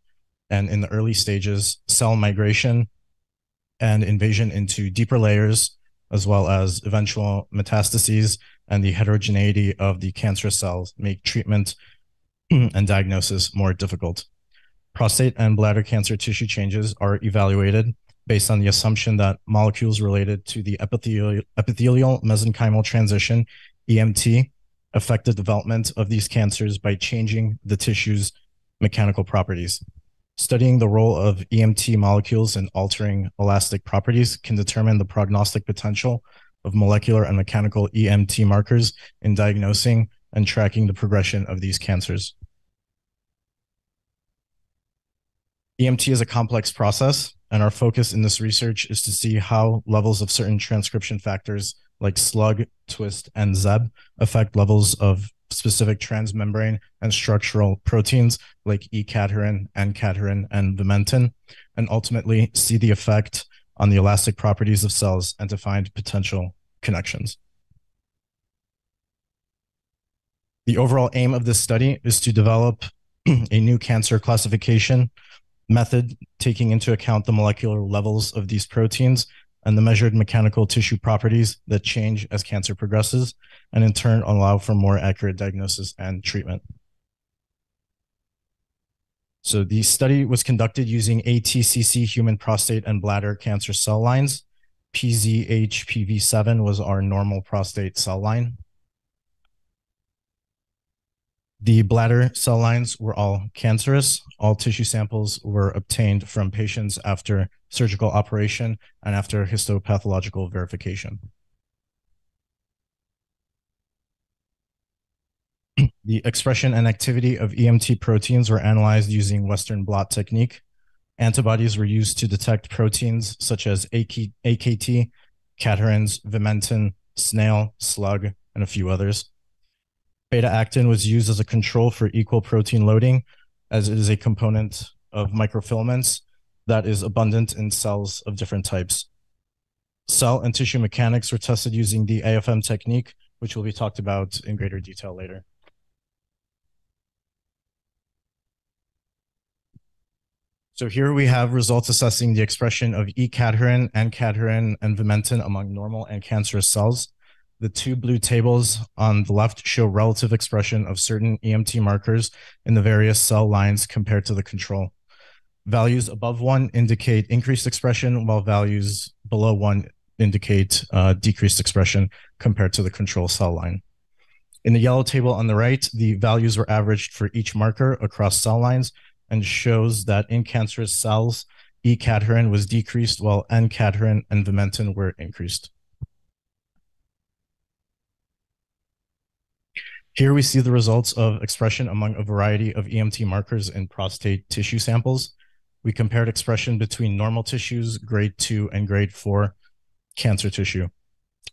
and in the early stages, cell migration and invasion into deeper layers, as well as eventual metastases and the heterogeneity of the cancerous cells make treatment and diagnosis more difficult. Prostate and bladder cancer tissue changes are evaluated based on the assumption that molecules related to the epithelial mesenchymal transition, EMT, affect the development of these cancers by changing the tissue's mechanical properties. Studying the role of EMT molecules in altering elastic properties can determine the prognostic potential of molecular and mechanical EMT markers in diagnosing and tracking the progression of these cancers. EMT is a complex process, and our focus in this research is to see how levels of certain transcription factors like SLUG, TWIST, and ZEB affect levels of specific transmembrane and structural proteins like E-cadherin, N-cadherin, and vimentin, and ultimately see the effect on the elastic properties of cells and to find potential connections. The overall aim of this study is to develop a new cancer classification method taking into account the molecular levels of these proteins and the measured mechanical tissue properties that change as cancer progresses, and in turn allow for more accurate diagnosis and treatment. So the study was conducted using ATCC human prostate and bladder cancer cell lines. PZHPV7 was our normal prostate cell line. The bladder cell lines were all cancerous. All tissue samples were obtained from patients after surgical operation and after histopathological verification. The expression and activity of EMT proteins were analyzed using Western blot technique. Antibodies were used to detect proteins such as AKT, cadherins, vimentin, snail, SLUG, and a few others. Beta-actin was used as a control for equal protein loading, as it is a component of microfilaments that is abundant in cells of different types. Cell and tissue mechanics were tested using the AFM technique, which will be talked about in greater detail later. So here we have results assessing the expression of E-cadherin, N-cadherin, and vimentin among normal and cancerous cells. The two blue tables on the left show relative expression of certain EMT markers in the various cell lines compared to the control. Values above 1 indicate increased expression, while values below 1 indicate decreased expression compared to the control cell line. In the yellow table on the right, the values were averaged for each marker across cell lines, and shows that in cancerous cells, E-cadherin was decreased while N-cadherin and vimentin were increased. Here we see the results of expression among a variety of EMT markers in prostate tissue samples. We compared expression between normal tissues, grade 2 and grade 4 cancer tissue.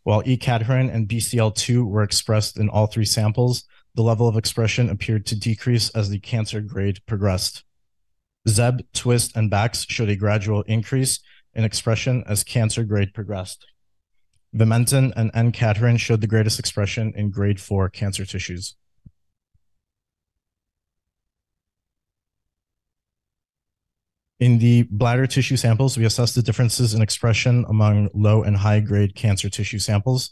While E-cadherin and BCL2 were expressed in all 3 samples, the level of expression appeared to decrease as the cancer grade progressed. ZEB, TWIST, and BAX showed a gradual increase in expression as cancer grade progressed. Vimentin and N-cadherin showed the greatest expression in grade 4 cancer tissues. In the bladder tissue samples, we assessed the differences in expression among low and high grade cancer tissue samples.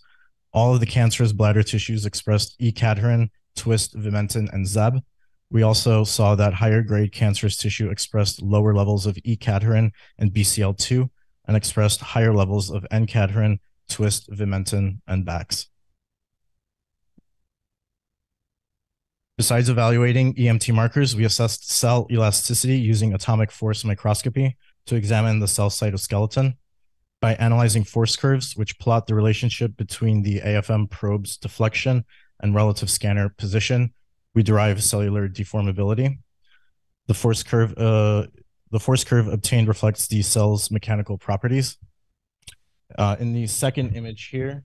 All of the cancerous bladder tissues expressed E-cadherin, TWIST, vimentin, and ZEB. We also saw that higher grade cancerous tissue expressed lower levels of E-cadherin and BCL2 and expressed higher levels of N-cadherin, TWIST, vimentin, and BAX. Besides evaluating EMT markers, we assessed cell elasticity using atomic force microscopy to examine the cell cytoskeleton. By analyzing force curves, which plot the relationship between the AFM probe's deflection and relative scanner position, we derive cellular deformability. The force curve obtained reflects the cell's mechanical properties. In the second image here,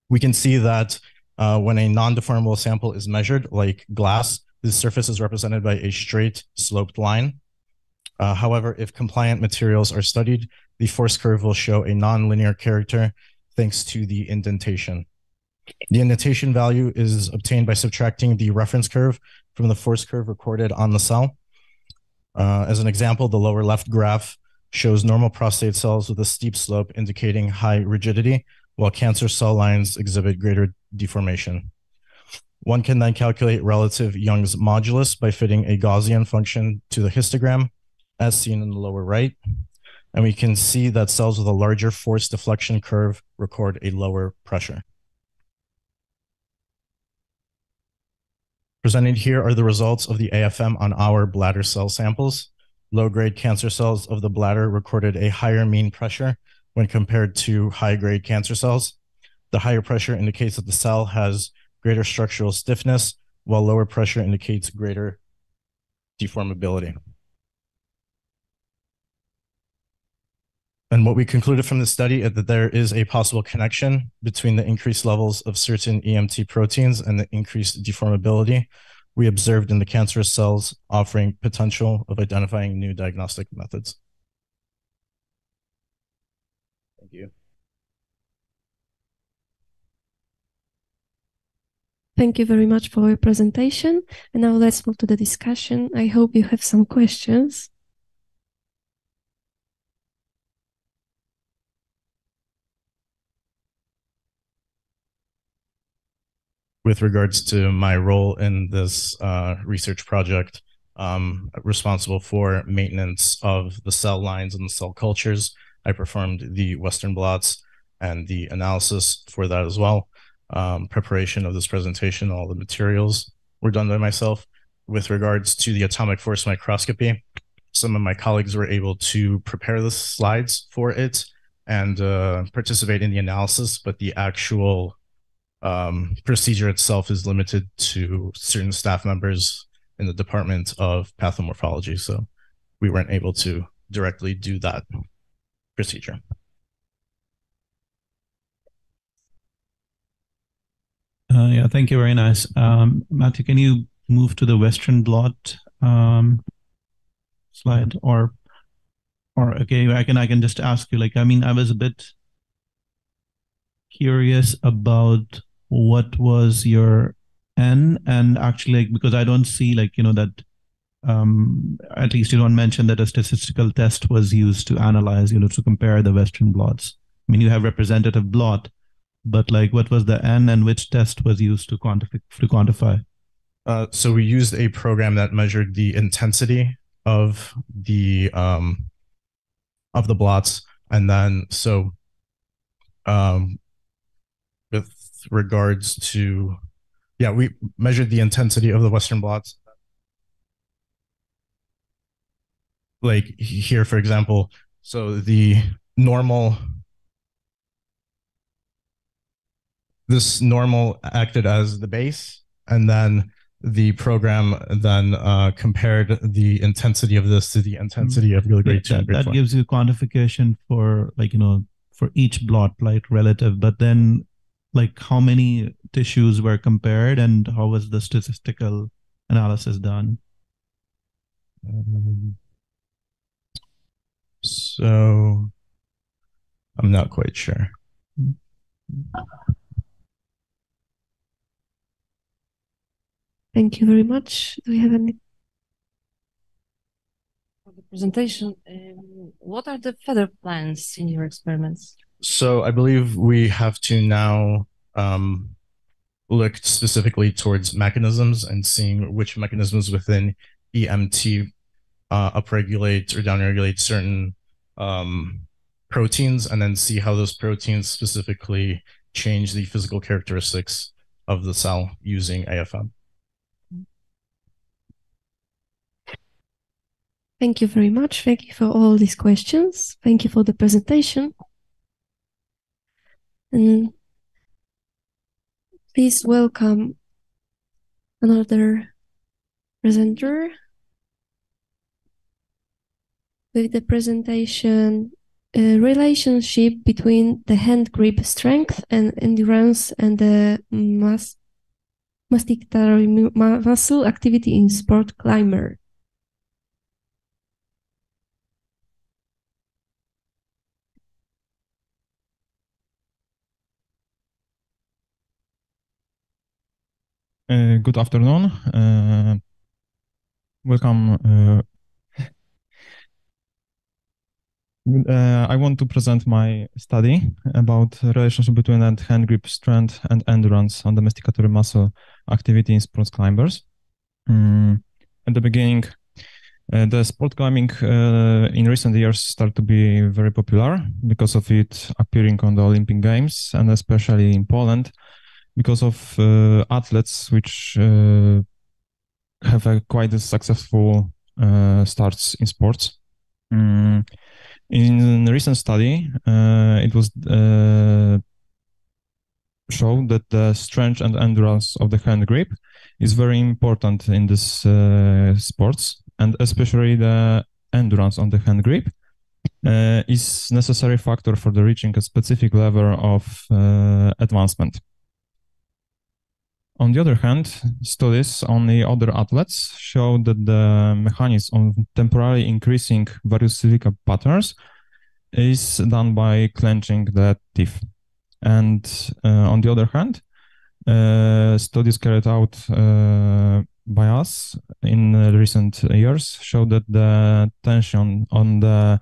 we can see that when a non-deformable sample is measured, like glass, the surface is represented by a straight sloped line. However, if compliant materials are studied, the force curve will show a non-linear character thanks to the indentation. The indentation value is obtained by subtracting the reference curve from the force curve recorded on the cell. As an example, the lower left graph shows normal prostate cells with a steep slope indicating high rigidity, while cancer cell lines exhibit greater deformation. One can then calculate relative Young's modulus by fitting a Gaussian function to the histogram, as seen in the lower right. And we can see that cells with a larger force deflection curve record a lower pressure. Presented here are the results of the AFM on our bladder cell samples. Low-grade cancer cells of the bladder recorded a higher mean pressure when compared to high-grade cancer cells. The higher pressure indicates that the cell has greater structural stiffness, while lower pressure indicates greater deformability. And what we concluded from the study is that there is a possible connection between the increased levels of certain EMT proteins and the increased deformability we observed in the cancerous cells, offering potential of identifying new diagnostic methods. Thank you.
Thank you very much for your presentation. And now let's move to the discussion. I hope you have some questions.
With regards to my role in this research project, responsible for maintenance of the cell lines and the cell cultures. I performed the Western blots and the analysis for that as well. Preparation of this presentation, all the materials were done by myself. With regards to the atomic force microscopy, some of my colleagues were able to prepare the slides for it and participate in the analysis, but the actual procedure itself is limited to certain staff members in the Department of Pathomorphology. So we weren't able to directly do that procedure.
Yeah, thank you. Very nice. Matthew, can you move to the Western blot slide or okay, I can just ask you, like, I mean, I was a bit curious about what was your N, and actually, like, because I don't see, like, you know, that at least you don't mention that a statistical test was used to analyze, you know, to compare the Western blots. I mean, you have representative blot, but like, what was the N and which test was used to quantify?
So we used a program that measured the intensity of the blots, and then with regards to Yeah, we measured the intensity of the Western blots. Like here, for example, so this normal acted as the base, and then the program then compared the intensity of this to the intensity of grade 2 and grade 4.
That gives you quantification for, like, for each blot, like relative, but then like how many tissues were compared and how was the statistical analysis done?
So I'm not quite sure.
Thank you very much. Do you have any for the presentation? What are the further plans in your experiments?
So I believe we have to now look specifically towards mechanisms and seeing which mechanisms within EMT upregulate or downregulate certain proteins, and then see how those proteins specifically change the physical characteristics of the cell using AFM.
Thank you very much. Thank you for all these questions. Thank you for the presentation. And please welcome another presenter with the presentation relationship between the hand grip strength and endurance and the masticatory muscle activity in sport climber.
Good afternoon. Welcome. I want to present my study about the relationship between hand grip strength and endurance on domesticatory muscle activity in sports climbers. At the beginning, the sport climbing in recent years started to be very popular because of it appearing on the Olympic Games, and especially in Poland, because of athletes which have quite a successful starts in sports. In a recent study, it was shown that the strength and endurance of the hand grip is very important in this sports, and especially the endurance on the hand grip is necessary factor for the reaching a specific level of advancement. On the other hand, studies on the other athletes show that the mechanism of temporarily increasing various silica patterns is done by clenching the teeth. And on the other hand, studies carried out by us in recent years show that the tension on the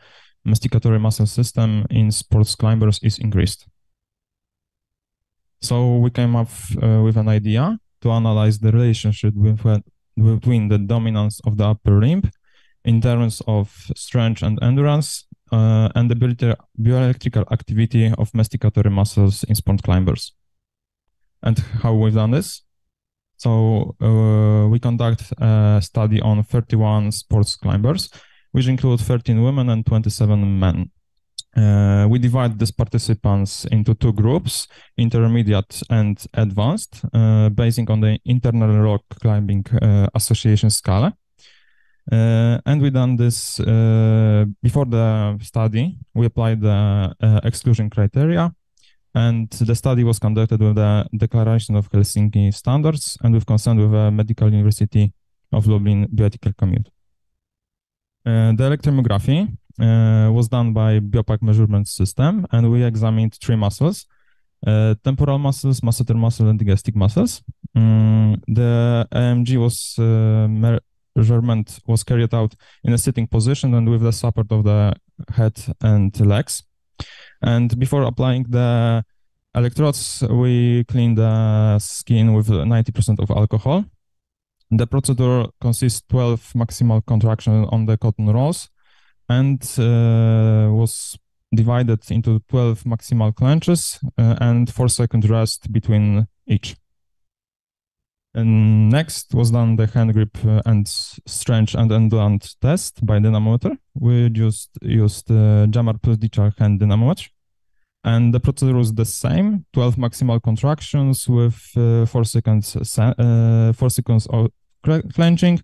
masticatory muscle system in sports climbers is increased. So we came up with an idea to analyze the relationship between the dominance of the upper limb in terms of strength and endurance and the bioelectrical activity of masticatory muscles in sport climbers. And how we've done this? So we conduct a study on 31 sports climbers, which include 13 women and 27 men. We divide these participants into two groups, intermediate and advanced, basing on the Internal Rock Climbing Association scale. And we done this before the study. We applied the exclusion criteria, and the study was conducted with the Declaration of Helsinki standards and with consent with the Medical University of Lublin bioethical committee. The electromyography was done by biopack measurement system, and we examined three muscles: temporal muscles, masseter muscle, and digestive muscles. The EMG measurement was carried out in a sitting position and with the support of the head and legs. And before applying the electrodes, we cleaned the skin with 90% of alcohol. The procedure consists 12 maximal contractions on the cotton rolls and was divided into 12 maximal clenches and 4-second rest between each. And next was done the hand grip and strength and endurance test by dynamometer. We just used Jammer plus discharge hand dynamometer. And the procedure was the same, 12 maximal contractions with 4 seconds of clenching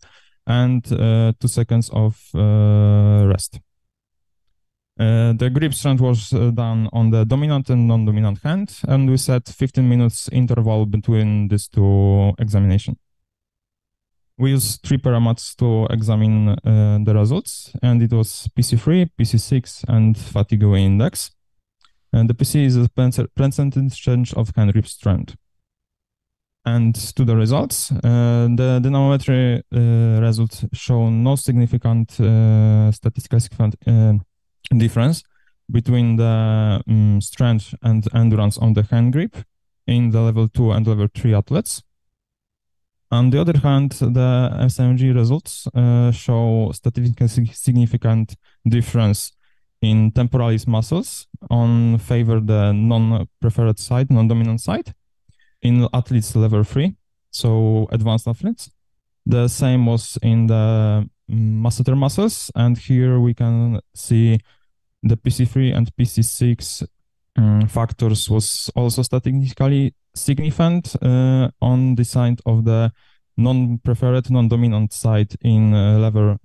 and 2 seconds of rest. The grip strength was done on the dominant and non-dominant hand, and we set 15 minutes interval between these two examinations. We used 3 parameters to examine the results, and it was PC3, PC6, and fatigue index. And the PC is a percentage change of hand grip strength. And to the results, the dynamometry results show no significant statistical significant difference between the strength and endurance on the hand grip in the level 2 and level 3 athletes. On the other hand, the SIMC results show statistically significant difference in temporalis muscles on favor the non-preferred side, non-dominant side in athletes level 3, so advanced athletes. The same was in the masseter muscles, and here we can see the PC3 and PC6 factors was also statistically significant on the side of the non-preferred, non-dominant side in level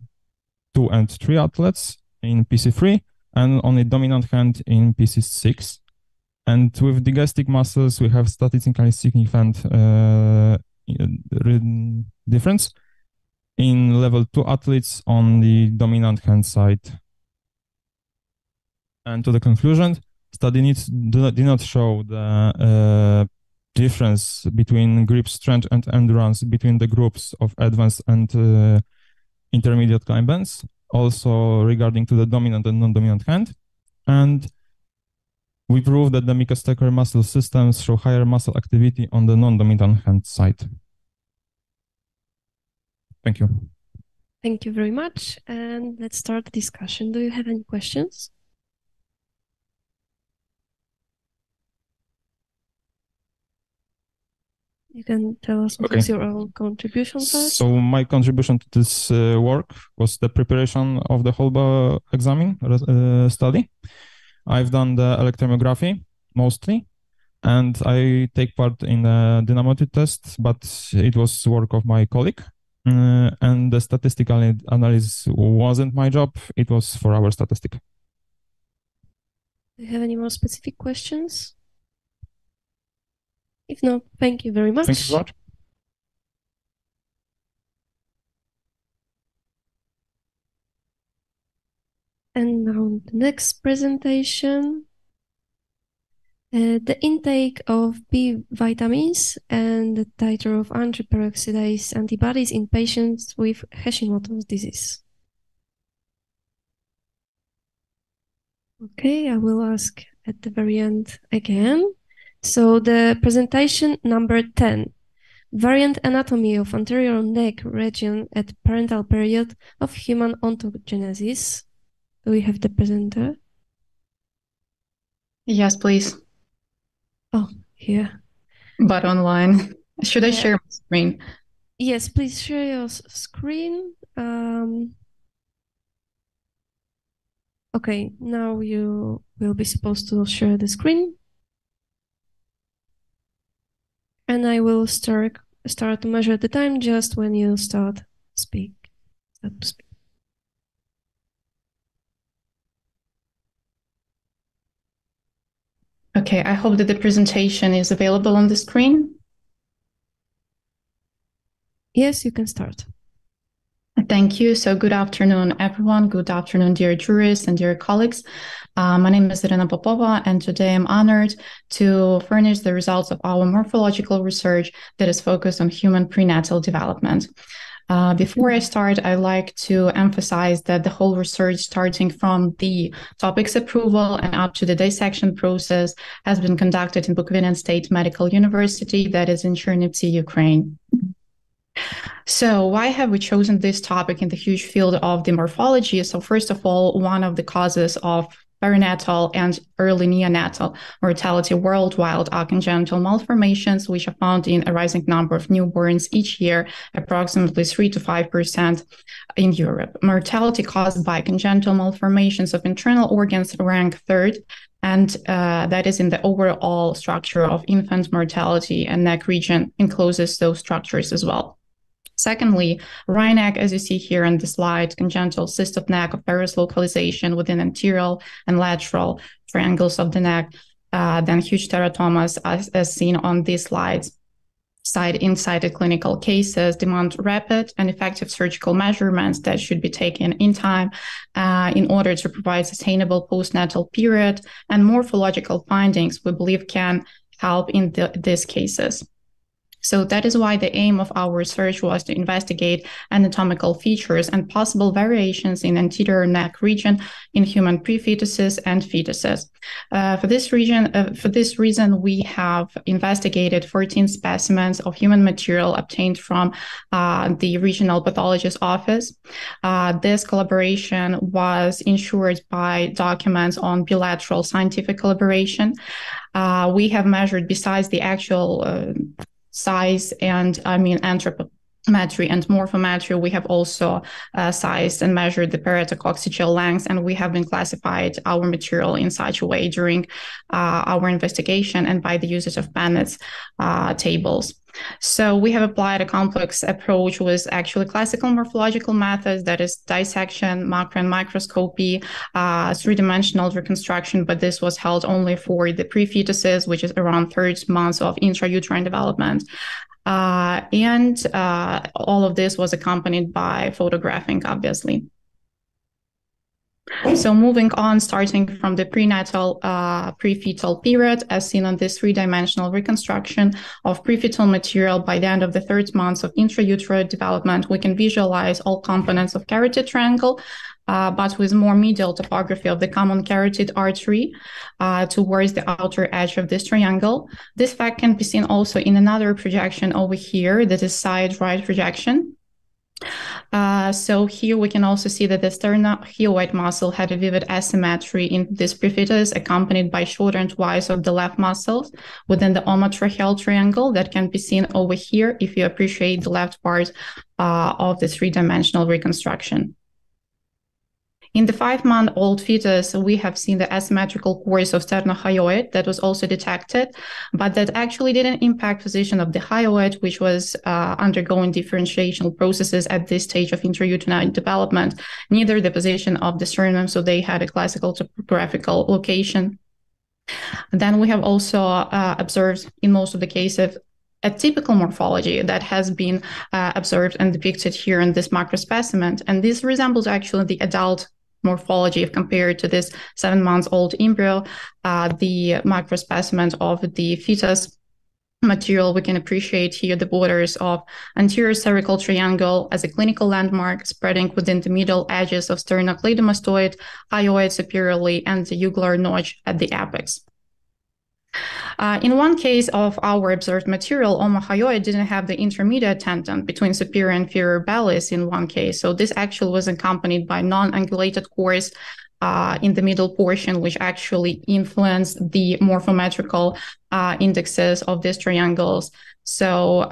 2 and 3 athletes in PC3, and on a dominant hand in PC6. And with digestive muscles, we have statistically significant difference in level 2 athletes on the dominant hand side. And to the conclusion, study did not show the difference between grip strength and endurance between the groups of advanced and intermediate climb bands, also regarding to the dominant and non-dominant hand. And we proved that the Microstacker muscle systems show higher muscle activity on the non-dominant hand side. Thank you.
Thank you very much. And let's start the discussion. Do you have any questions? You can tell us what is your own contribution first.
So my contribution to this work was the preparation of the whole exam study. I've done the electromyography mostly, and I take part in the dynamometry test, but it was work of my colleague. And the statistical analysis wasn't my job, it was for our statistic.
Do you have any more specific questions? If not, thank you very much.
Thank you very much.
And now the next presentation, the intake of B vitamins and the titer of antiperoxidase antibodies in patients with Hashimoto's disease. Okay, I will ask at the very end again. So the presentation number 10, variant anatomy of anterior neck region at parental period of human ontogenesis. Do we have the presenter?
Yes, please.
Oh, here.
But online. Should I share my screen?
Yes, please share your screen. Okay, now you will be supposed to share the screen. And I will start to measure the time just when you start to speak.
Okay, I hope that the presentation is available on the screen.
Yes, you can start.
Thank you. So good afternoon, everyone. Good afternoon, dear jurists and dear colleagues. My name is Irina Popova, and today I'm honored to furnish the results of our morphological research that is focused on human prenatal development. Before I start, I'd like to emphasize that the whole research, starting from the topics approval and up to the dissection process, has been conducted in Bukovina State Medical University, that is in Chernivtsi, Ukraine. So why have we chosen this topic in the huge field of the morphology? So first of all, one of the causes of perinatal and early neonatal mortality worldwide are congenital malformations, which are found in a rising number of newborns each year, approximately 3 to 5% in Europe. Mortality caused by congenital malformations of internal organs rank third, and that is in the overall structure of infant mortality, and neck region encloses those structures as well. Secondly, wry neck, as you see here on the slide, congenital cyst of neck of varus localization within anterior and lateral triangles of the neck, then huge teratomas as seen on these slides. Inside clinical cases demand rapid and effective surgical measurements that should be taken in time in order to provide sustainable postnatal period, and morphological findings we believe can help in these cases. So that is why the aim of our research was to investigate anatomical features and possible variations in anterior neck region in human pre-fetuses and fetuses. For this reason, we have investigated 14 specimens of human material obtained from the regional pathologist office. This collaboration was ensured by documents on bilateral scientific collaboration. We have measured, besides the actual size and anthropometry and morphometry, we have also sized and measured the paratococcygeal length, and we have been classified our material in such a way during our investigation and by the usage of Bennett's tables. So we have applied a complex approach with actually classical morphological methods, that is dissection, macro and microscopy, three-dimensional reconstruction, but this was held only for the pre-fetuses, which is around 30 months of intrauterine development. And all of this was accompanied by photographing, obviously. So moving on, starting from the prenatal prefetal period, as seen on this three-dimensional reconstruction of prefetal material, by the end of the 3rd month of intrauterine development, we can visualize all components of carotid triangle, but with more medial topography of the common carotid artery towards the outer edge of this triangle. This fact can be seen also in another projection over here, that is side right projection. So here we can also see that the sternohyoid muscle had a vivid asymmetry in this prefetus, accompanied by shortened Ys of the left muscles within the omotracheal triangle that can be seen over here if you appreciate the left part of the three-dimensional reconstruction. In the 5-month-old fetus, we have seen the asymmetrical course of sternohyoid that was also detected, but that actually didn't impact position of the hyoid, which was undergoing differentiational processes at this stage of intrauterine development, neither the position of the sternum, so they had a classical topographical location. Then we have also observed in most of the cases a typical morphology that has been observed and depicted here in this macro specimen, and this resembles actually the adult morphology if compared to this 7-month-old embryo. The macro specimen of the fetus material, we can appreciate here the borders of anterior cervical triangle as a clinical landmark spreading within the middle edges of sternocleidomastoid, hyoid superiorly, and the jugular notch at the apex. In one case of our observed material, omohyoid didn't have the intermediate tendon between superior and inferior bellies in one case. So this actually was accompanied by non-angulated course in the middle portion, which actually influenced the morphometrical indexes of these triangles. So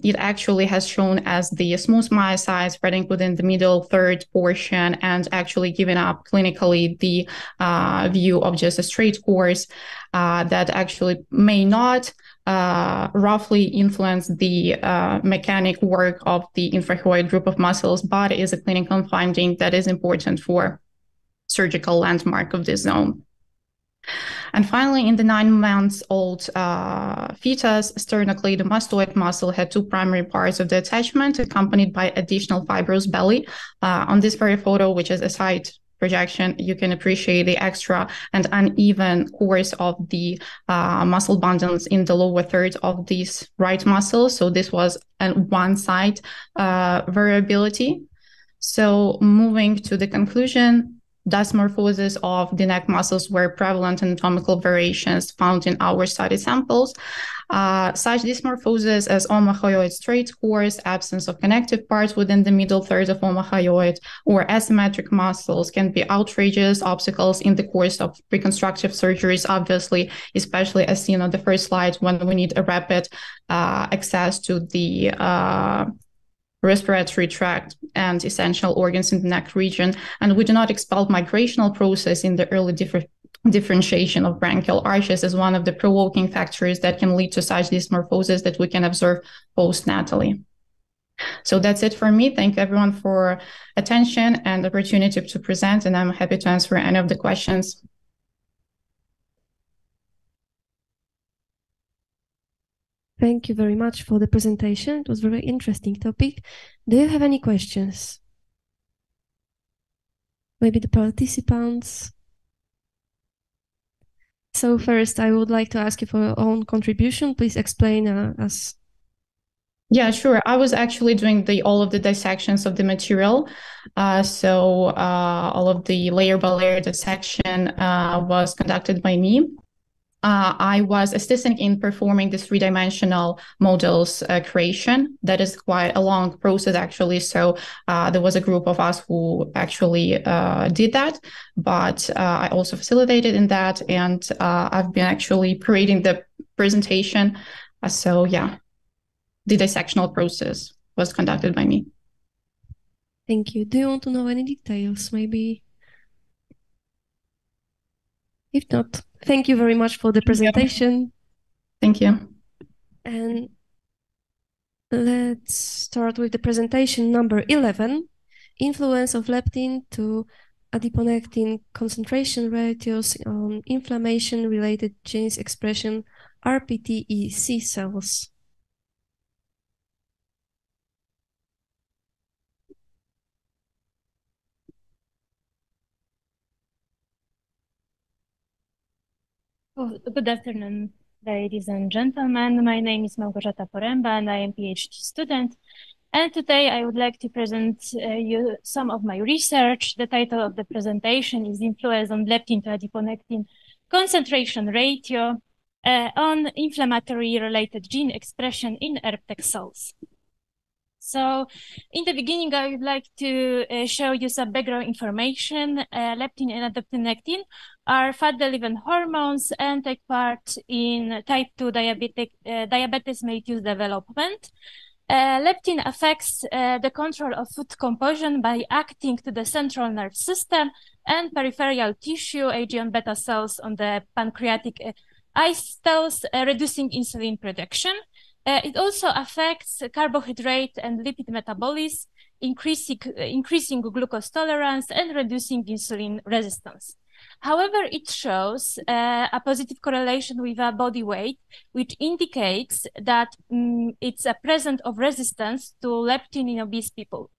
it actually has shown as the smooth myocyte spreading within the middle third portion and actually giving up clinically the view of just a straight course that actually may not roughly influence the mechanic work of the infrahyoid group of muscles, but is a clinical finding that is important for surgical landmark of this zone. And finally, in the 9-month-old fetus, sternocleidomastoid muscle had 2 primary parts of the attachment, accompanied by additional fibrous belly. On this very photo, which is a side projection, you can appreciate the extra and uneven course of the muscle bundles in the lower third of these right muscles. So this was an one-side variability. So moving to the conclusion, dysmorphosis of the neck muscles were prevalent anatomical variations found in our study samples. Such dysmorphosis as omohyoid straight course, absence of connective parts within the middle third of omohyoid, or asymmetric muscles can be outrageous obstacles in the course of reconstructive surgeries, obviously, especially as seen on the first slide when we need a rapid access to the respiratory tract and essential organs in the neck region. And we do not expel migrational process in the early differentiation of branchial arches as one of the provoking factors that can lead to such dysmorphosis that we can observe postnatally. So that's it for me. Thank everyone for attention and opportunity to present, and I'm happy to answer any of the questions.
Thank you very much for the presentation. It was a very interesting topic. Do you have any questions? Maybe the participants? So first, I would like to ask you for your own contribution. Please explain us.
Yeah, sure. I was actually doing all of the dissections of the material. All of the layer by layer dissection was conducted by me. I was assisting in performing the three-dimensional models creation. That is quite a long process, actually. So there was a group of us who actually did that, but I also facilitated in that, and I've been actually creating the presentation. So yeah, the dissectional process was conducted by me.
Thank you. Do you want to know any details, maybe? If not, thank you very much for the presentation.
Thank you.
And let's start with the presentation number 11, influence of leptin to adiponectin concentration ratios on inflammation-related genes expression, RPTEC cells.
Oh, good afternoon, ladies and gentlemen. My name is Małgorzata Poręba and I am a PhD student. And today I would like to present you some of my research. The title of the presentation is Influence on Leptin to Adiponectin Concentration Ratio on Inflammatory Related Gene Expression in ERPTEC cells. So in the beginning, I would like to show you some background information. Leptin and adiponectin are fat-delivering hormones and take part in type 2 diabetes mellitus development. Leptin affects the control of food composition by acting to the central nervous system and peripheral tissue, AG1 beta cells on the pancreatic ice cells, reducing insulin production. It also affects carbohydrate and lipid metabolism, increasing glucose tolerance and reducing insulin resistance. However, it shows a positive correlation with a body weight, which indicates that it's a presence of resistance to leptin in obese people.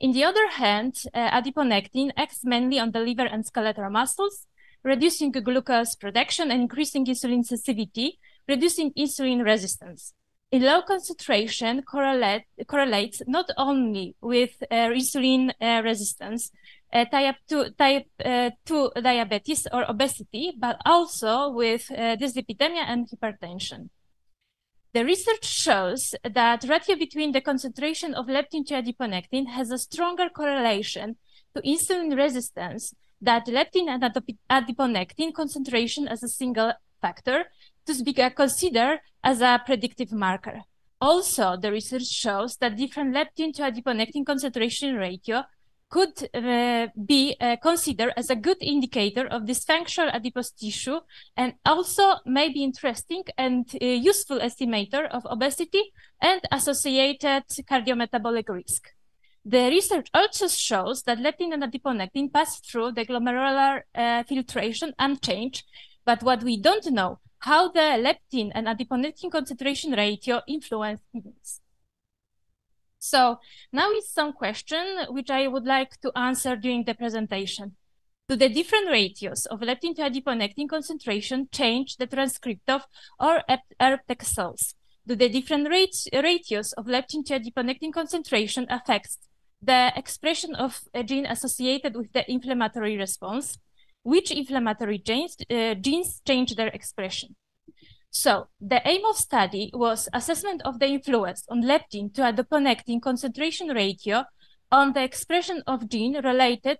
On the other hand, adiponectin acts mainly on the liver and skeletal muscles, reducing glucose production and increasing insulin sensitivity, reducing insulin resistance. In low concentration correlates not only with insulin resistance, type 2 diabetes or obesity, but also with dyslipidemia and hypertension. The research shows that ratio between the concentration of leptin to adiponectin has a stronger correlation to insulin resistance than leptin and adiponectin concentration as a single factor, to be considered as a predictive marker. Also, the research shows that different leptin to adiponectin concentration ratio could be considered as a good indicator of dysfunctional adipose tissue, and also may be interesting and useful estimator of obesity and associated cardiometabolic risk. The research also shows that leptin and adiponectin pass through the glomerular filtration unchanged, but what we don't know, how the leptin and adiponectin concentration ratio influence kidneys. So now is some question which I would like to answer during the presentation. Do the different ratios of leptin to adiponectin concentration change the transcript of or ERPTEC cells? Do the different ratios of leptin to adiponectin concentration affect the expression of a gene associated with the inflammatory response? Which inflammatory genes change their expression? So the aim of study was assessment of the influence on leptin to adiponectin concentration ratio on the expression of gene related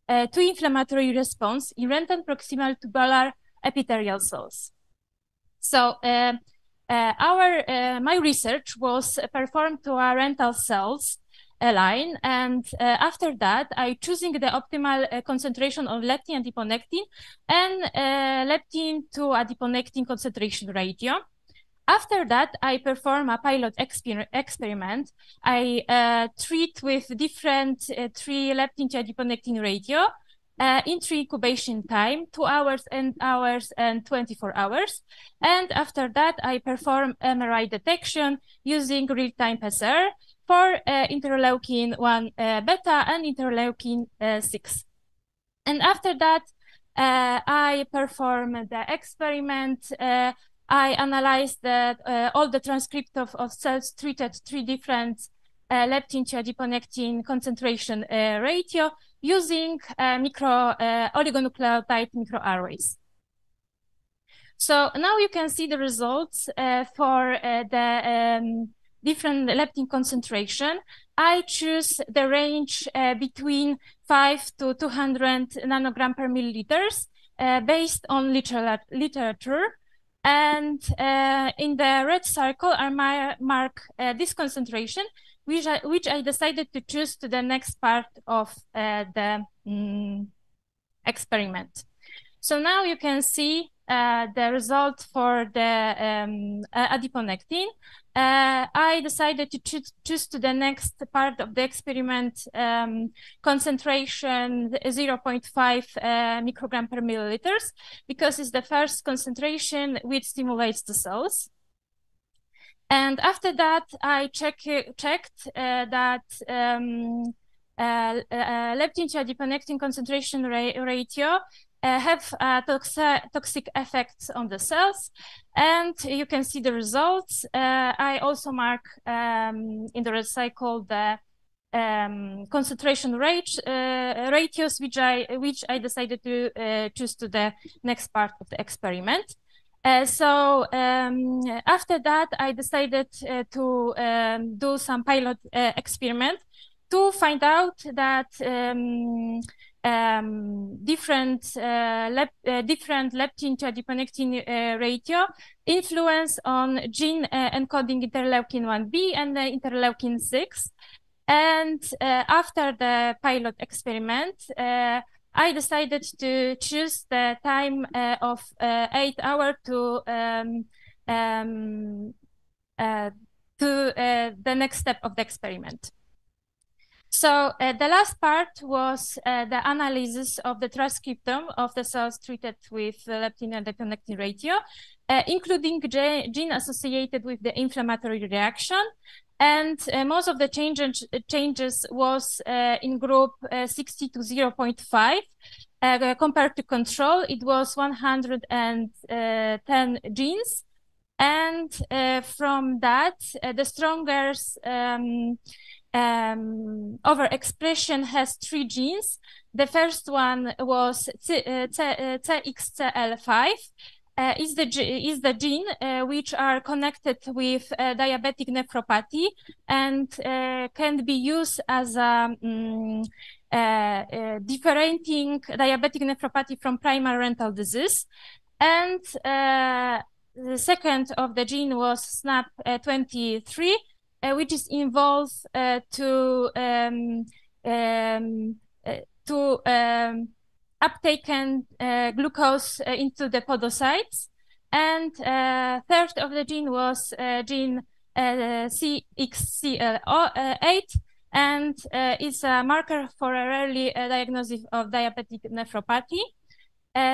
to inflammatory response in renal proximal tubular epithelial cells. So my research was performed to our renal cells line, and after that, I choosing the optimal concentration of leptin and adiponectin and leptin to adiponectin concentration ratio. After that, I perform a pilot experiment. I treat with different 3 leptin to adiponectin ratio in 3 incubation time, 2 hours and 24 hours. And after that, I perform MRI detection using real-time PCR for interleukin-1 beta and interleukin-6. And after that, I perform the experiment. I analyzed all the transcript of cells treated 3 different leptin to adiponectin concentration ratio using oligonucleotide microarrays. So now you can see the results for the different leptin concentration. I choose the range between 5 to 200 nanogram per milliliters based on literature. And in the red circle, I mark this concentration, which I decided to choose to the next part of the experiment. So now you can see the result for the adiponectin. I decided to choose to the next part of the experiment concentration 0.5 microgram per milliliters, because it's the first concentration which stimulates the cells. And after that, I checked that leptin to adiponectin concentration ratio have toxic effects on the cells, and you can see the results. I also mark in the red cycle the concentration ratios, which I decided to choose to the next part of the experiment. So after that, I decided to do some pilot experiment to find out that different leptin to adiponectin ratio influence on gene encoding interleukin-1b and interleukin-6. And after the pilot experiment, I decided to choose the time of 8 hours to the next step of the experiment. So the last part was the analysis of the transcriptome of the cells treated with leptin and adiponectin ratio, including gene associated with the inflammatory reaction. And most of the changes was in group 60 to 0.5. Compared to control, it was 110 genes. And from that, the strongest overexpression has 3 genes. The first one was CXCL5. Is the gene which are connected with diabetic nephropathy and can be used as a differentiating diabetic nephropathy from primary renal disease. And the second of the gene was SNAP23, which is involved to uptaken glucose into the podocytes. And third of the gene was gene CXCL8, and is a marker for a early diagnosis of diabetic nephropathy.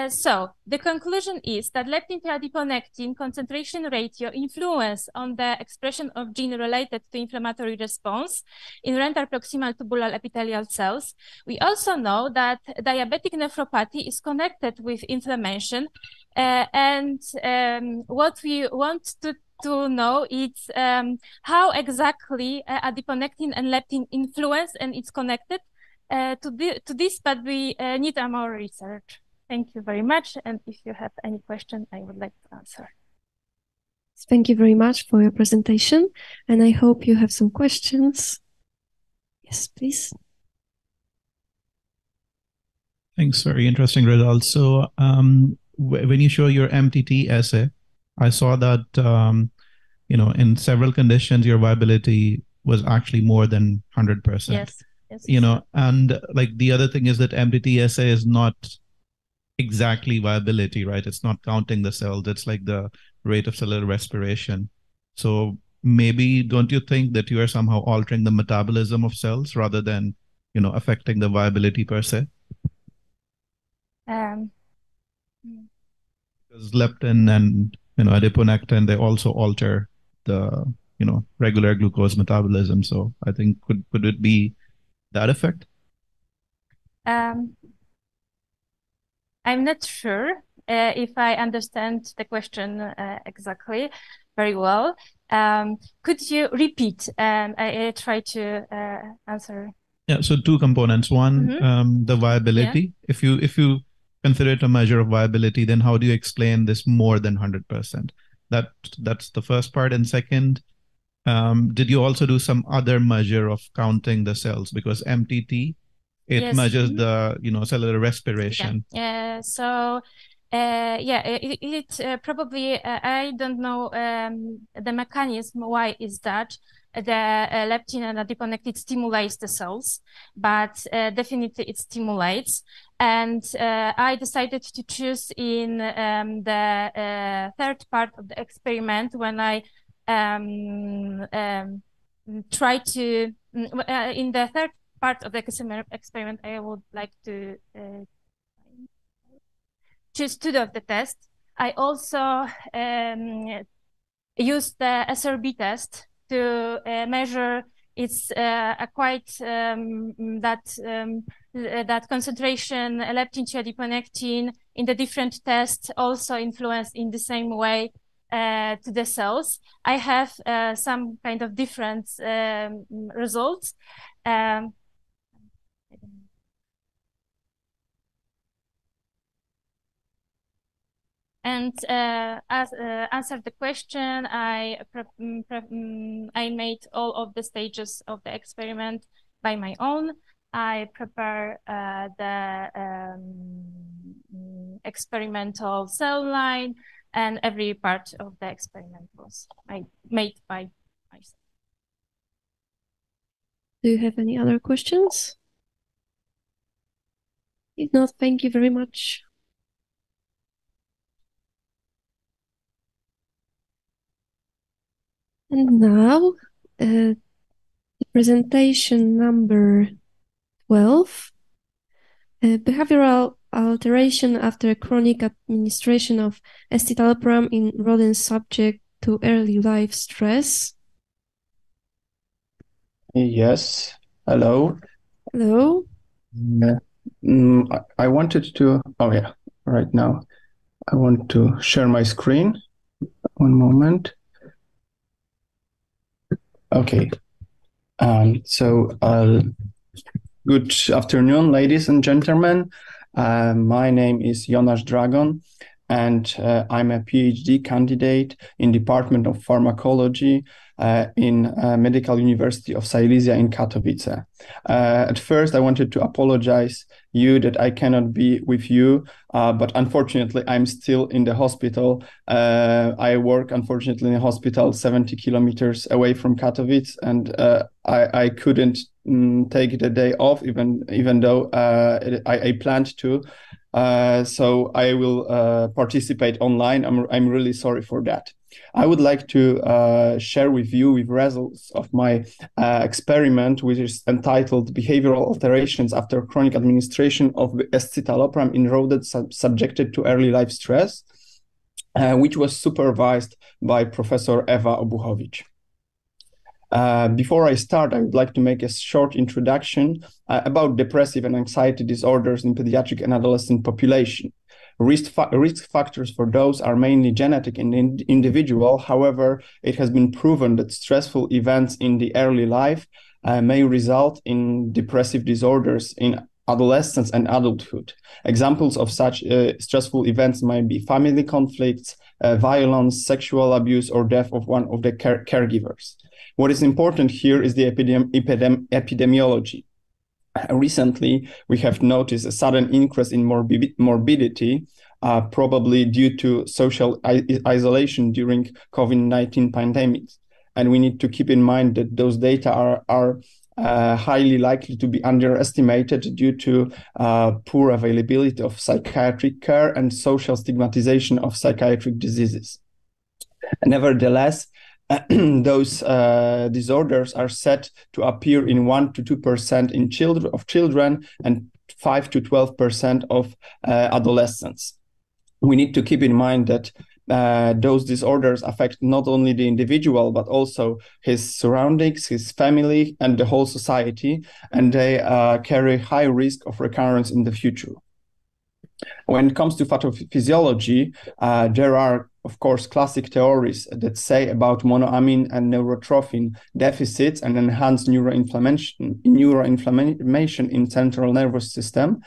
So the conclusion is that leptin to adiponectin concentration ratio influence on the expression of gene related to inflammatory response in renal proximal tubular epithelial cells. We also know that diabetic nephropathy is connected with inflammation, and what we want to know is how exactly adiponectin and leptin influence, and it's connected to this, but we need more research. Thank you very much. And if you have any question, I would like to answer.
Thank you very much for your presentation, and I hope you have some questions. Yes, please.
Thanks. Very interesting results. So when you show your MTT essay, I saw that in several conditions your viability was actually more than 100%.
Yes. Yes.
And like the other thing is that MTT essay is not exactly viability, right? It's not counting the cells. It's like the rate of cellular respiration. So maybe don't you think that you are somehow altering the metabolism of cells rather than affecting the viability per se? Because leptin and adiponectin, they also alter the regular glucose metabolism. So I think could it be that effect?
I'm not sure if I understand the question exactly very well. Could you repeat? I try to answer.
Yeah, so two components. One, the viability. Yeah. If you consider it a measure of viability, then how do you explain this more than 100%? That's the first part. And second, did you also do some other measure of counting the cells? Because MTT, it measures the cellular respiration.
Yeah. It probably I don't know the mechanism. Why is that? The leptin and adiponectin stimulates the cells, but definitely it stimulates. And I decided to choose in the third part of the experiment when I try to in the third part of the experiment, I would like to choose to do the test. I also used the SRB test to measure its quite that concentration leptin to adiponectin in the different tests also influenced in the same way to the cells. I have some kind of different results. And as answer the question, I made all of the stages of the experiment by my own. I prepare the experimental cell line, and every part of the experiment was made by myself.
Do you have any other questions? If not, thank you very much. And now, the presentation number 12, behavioral alteration after chronic administration of escitalopram in rodents subject to early life stress.
Yes, hello.
Hello.
I wanted to, right now. I want to share my screen. One moment. Okay. Good afternoon, ladies and gentlemen. My name is Jonasz Dragon, and I'm a PhD candidate in Department of Pharmacology in Medical University of Silesia in Katowice. At first, I wanted to apologize you that I cannot be with you, but unfortunately, I'm still in the hospital. I work, unfortunately, in a hospital 70 kilometers away from Katowice, and I couldn't take the day off, even though I planned to. So I will participate online. I'm really sorry for that. I would like to share with you with results of my experiment, which is entitled Behavioral Alterations After Chronic Administration of Escitalopram in Rodents Subjected to Early Life Stress, which was supervised by Professor Ewa Obuchowicz. Before I start, I would like to make a short introduction about depressive and anxiety disorders in pediatric and adolescent population. Risk factors for those are mainly genetic and individual. However, it has been proven that stressful events in the early life may result in depressive disorders in adolescence and adulthood. Examples of such stressful events might be family conflicts, violence, sexual abuse, or death of one of the caregivers. What is important here is the epidemiology. Recently, we have noticed a sudden increase in morbidity, probably due to social isolation during COVID-19 pandemic. And we need to keep in mind that those data are highly likely to be underestimated due to poor availability of psychiatric care and social stigmatization of psychiatric diseases. Nevertheless, those disorders are said to appear in 1 to 2% in children and 5 to 12% of adolescents. We need to keep in mind that those disorders affect not only the individual, but also his surroundings, his family, and the whole society, and they carry high risk of recurrence in the future. When it comes to pathophysiology, there are, of course, classic theories that say about monoamine and neurotrophin deficits and enhanced neuroinflammation in central nervous system.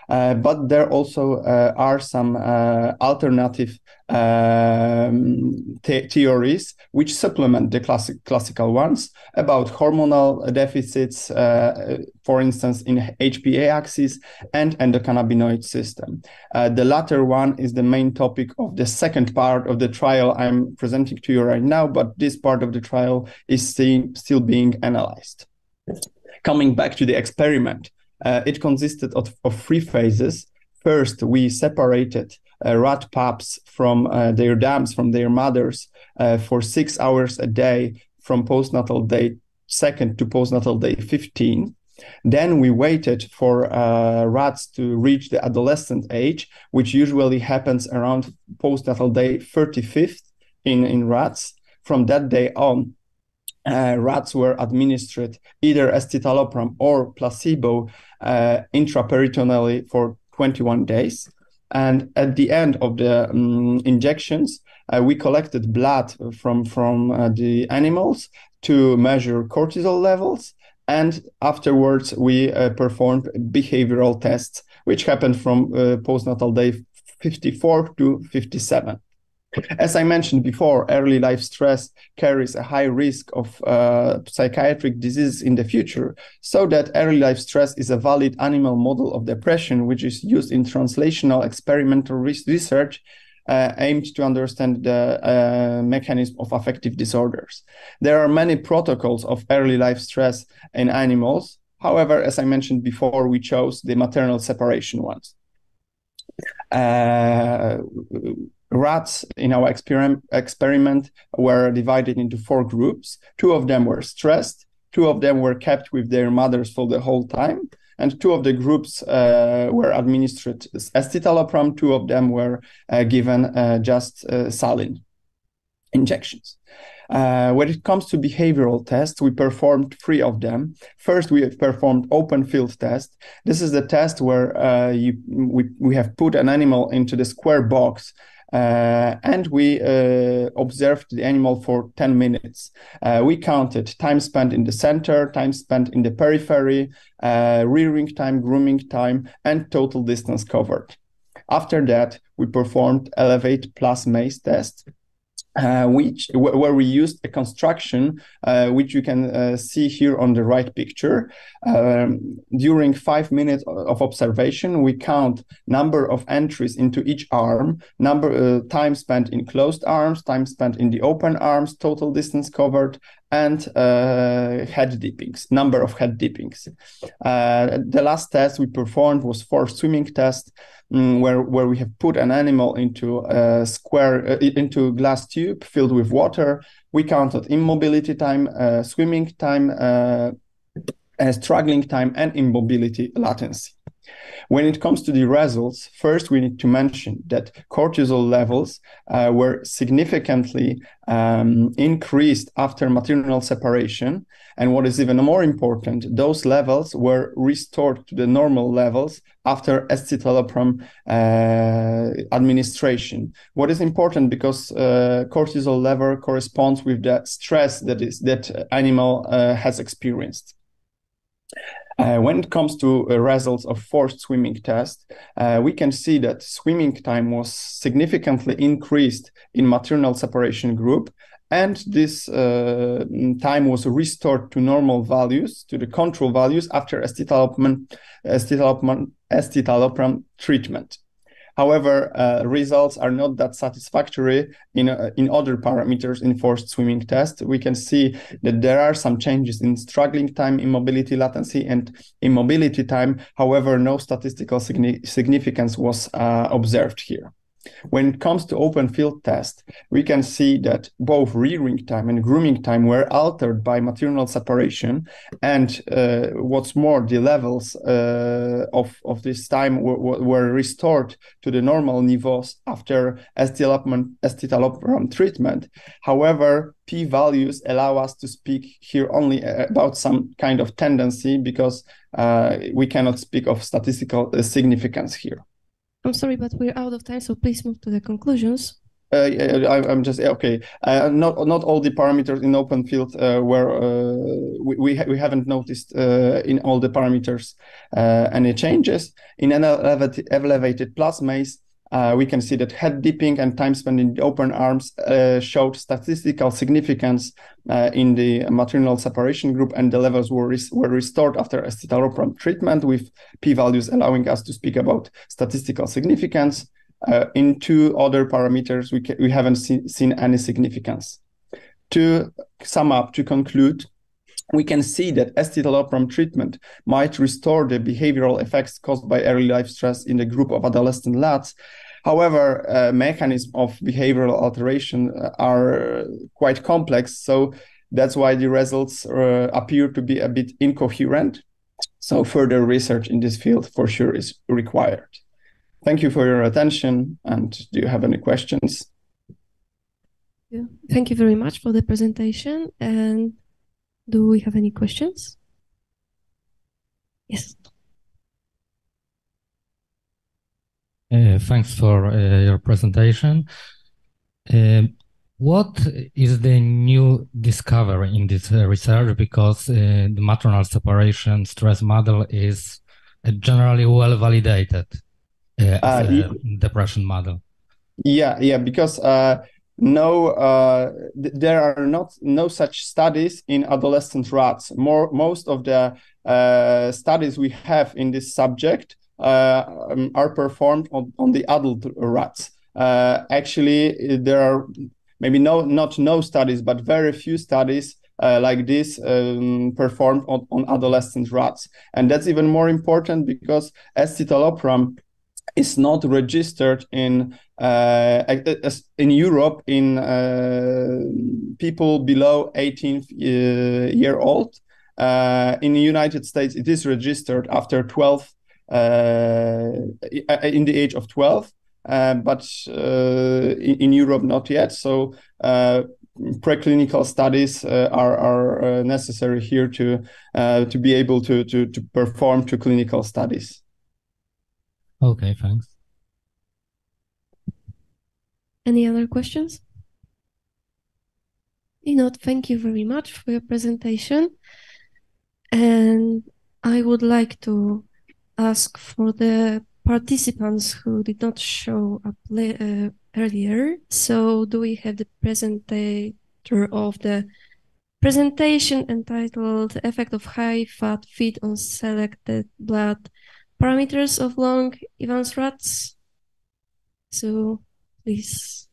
But there also are some alternative theories which supplement the classical ones about hormonal deficits, for instance, in HPA axis and endocannabinoid system. The latter one is the main topic of the second part of the trial I'm presenting to you right now, but this part of the trial is still being analyzed. Coming back to the experiment, it consisted of 3 phases. First, we separated rat pups from their dams, from their mothers, for 6 hours a day from postnatal day 2 to postnatal day 15. Then we waited for rats to reach the adolescent age, which usually happens around postnatal day 35 in rats. From that day on, rats were administered either escitalopram or placebo intraperitoneally for 21 days. And at the end of the injections, we collected blood from the animals to measure cortisol levels. And afterwards, we performed behavioral tests, which happened from postnatal day 54 to 57. As I mentioned before, early life stress carries a high risk of psychiatric disease in the future, so that early life stress is a valid animal model of depression, which is used in translational experimental research aimed to understand the mechanism of affective disorders. There are many protocols of early life stress in animals. However, as I mentioned before, we chose the maternal separation ones. Rats in our experiment were divided into 4 groups. 2 of them were stressed, 2 of them were kept with their mothers for the whole time, and 2 of the groups were administered escitalopram, 2 of them were given just saline injections. When it comes to behavioral tests, we performed 3 of them. First, we have performed open field test. This is the test where we have put an animal into the square box and we observed the animal for 10 minutes. We counted time spent in the center, time spent in the periphery, rearing time, grooming time, and total distance covered. After that, we performed Elevate plus Maze test, where we used a construction which you can see here on the right picture. During 5 minutes of observation, we count number of entries into each arm, time spent in closed arms, time spent in the open arms, total distance covered, and head dippings, number of head dippings. The last test we performed was forced swimming test, where we have put an animal into a into glass tube filled with water. We counted immobility time, swimming time, struggling time, and immobility latency. When it comes to the results, first we need to mention that cortisol levels were significantly increased after maternal separation. And what is even more important, those levels were restored to the normal levels after escitalopram administration. What is important, because cortisol level corresponds with the stress that animal has experienced. When it comes to results of forced swimming test, we can see that swimming time was significantly increased in maternal separation group, and this time was restored to normal values, to the control values after escitalopram treatment. However, results are not that satisfactory in other parameters in forced swimming test. We can see that there are some changes in struggling time, immobility latency, and immobility time. However, no statistical significance was observed here. When it comes to open field test, we can see that both rearing time and grooming time were altered by maternal separation. And what's more, the levels of this time were restored to the normal niveaus after escitalopram treatment. However, p-values allow us to speak here only about some kind of tendency, because we cannot speak of statistical significance here.
I'm sorry, but we're out of time, so please move to the conclusions.
I'm just okay. Not all the parameters in open field were we haven't noticed in all the parameters any changes. In an elevated plasmase, we can see that head dipping and time spent in the open arms showed statistical significance in the maternal separation group, and the levels were restored after escitalopram treatment, with p-values allowing us to speak about statistical significance. In two other parameters, we haven't seen any significance. To sum up, to conclude, we can see that escitalopram treatment might restore the behavioral effects caused by early life stress in the group of adolescent lads. However, mechanisms of behavioral alteration are quite complex, so that's why the results appear to be a bit incoherent. So further research in this field for sure is required. Thank you for your attention, and do you have any questions?
Yeah. Thank you very much for the presentation. And do we have any questions? Yes.
Thanks for your presentation. What is the new discovery in this research? Because the maternal separation stress model is generally well validated as a depression model.
Yeah, because there are no such studies in adolescent rats. Most of the studies we have in this subject are performed on the adult rats. Actually, there are maybe not no studies, but very few studies like this performed on adolescent rats. And that's even more important because escitalopram is not registered in Europe in people below 18 year old. In the United States, it is registered after 12, in the age of 12, but in Europe not yet. So preclinical studies are necessary here to be able to perform to clinical studies.
Okay, thanks.
Any other questions? If not, thank you very much for your presentation. And I would like to ask for the participants who did not show up earlier. So do we have the presenter of the presentation entitled Effect of High Fat Feed on Selected Blood Parameters of Long Evans Rats? So please.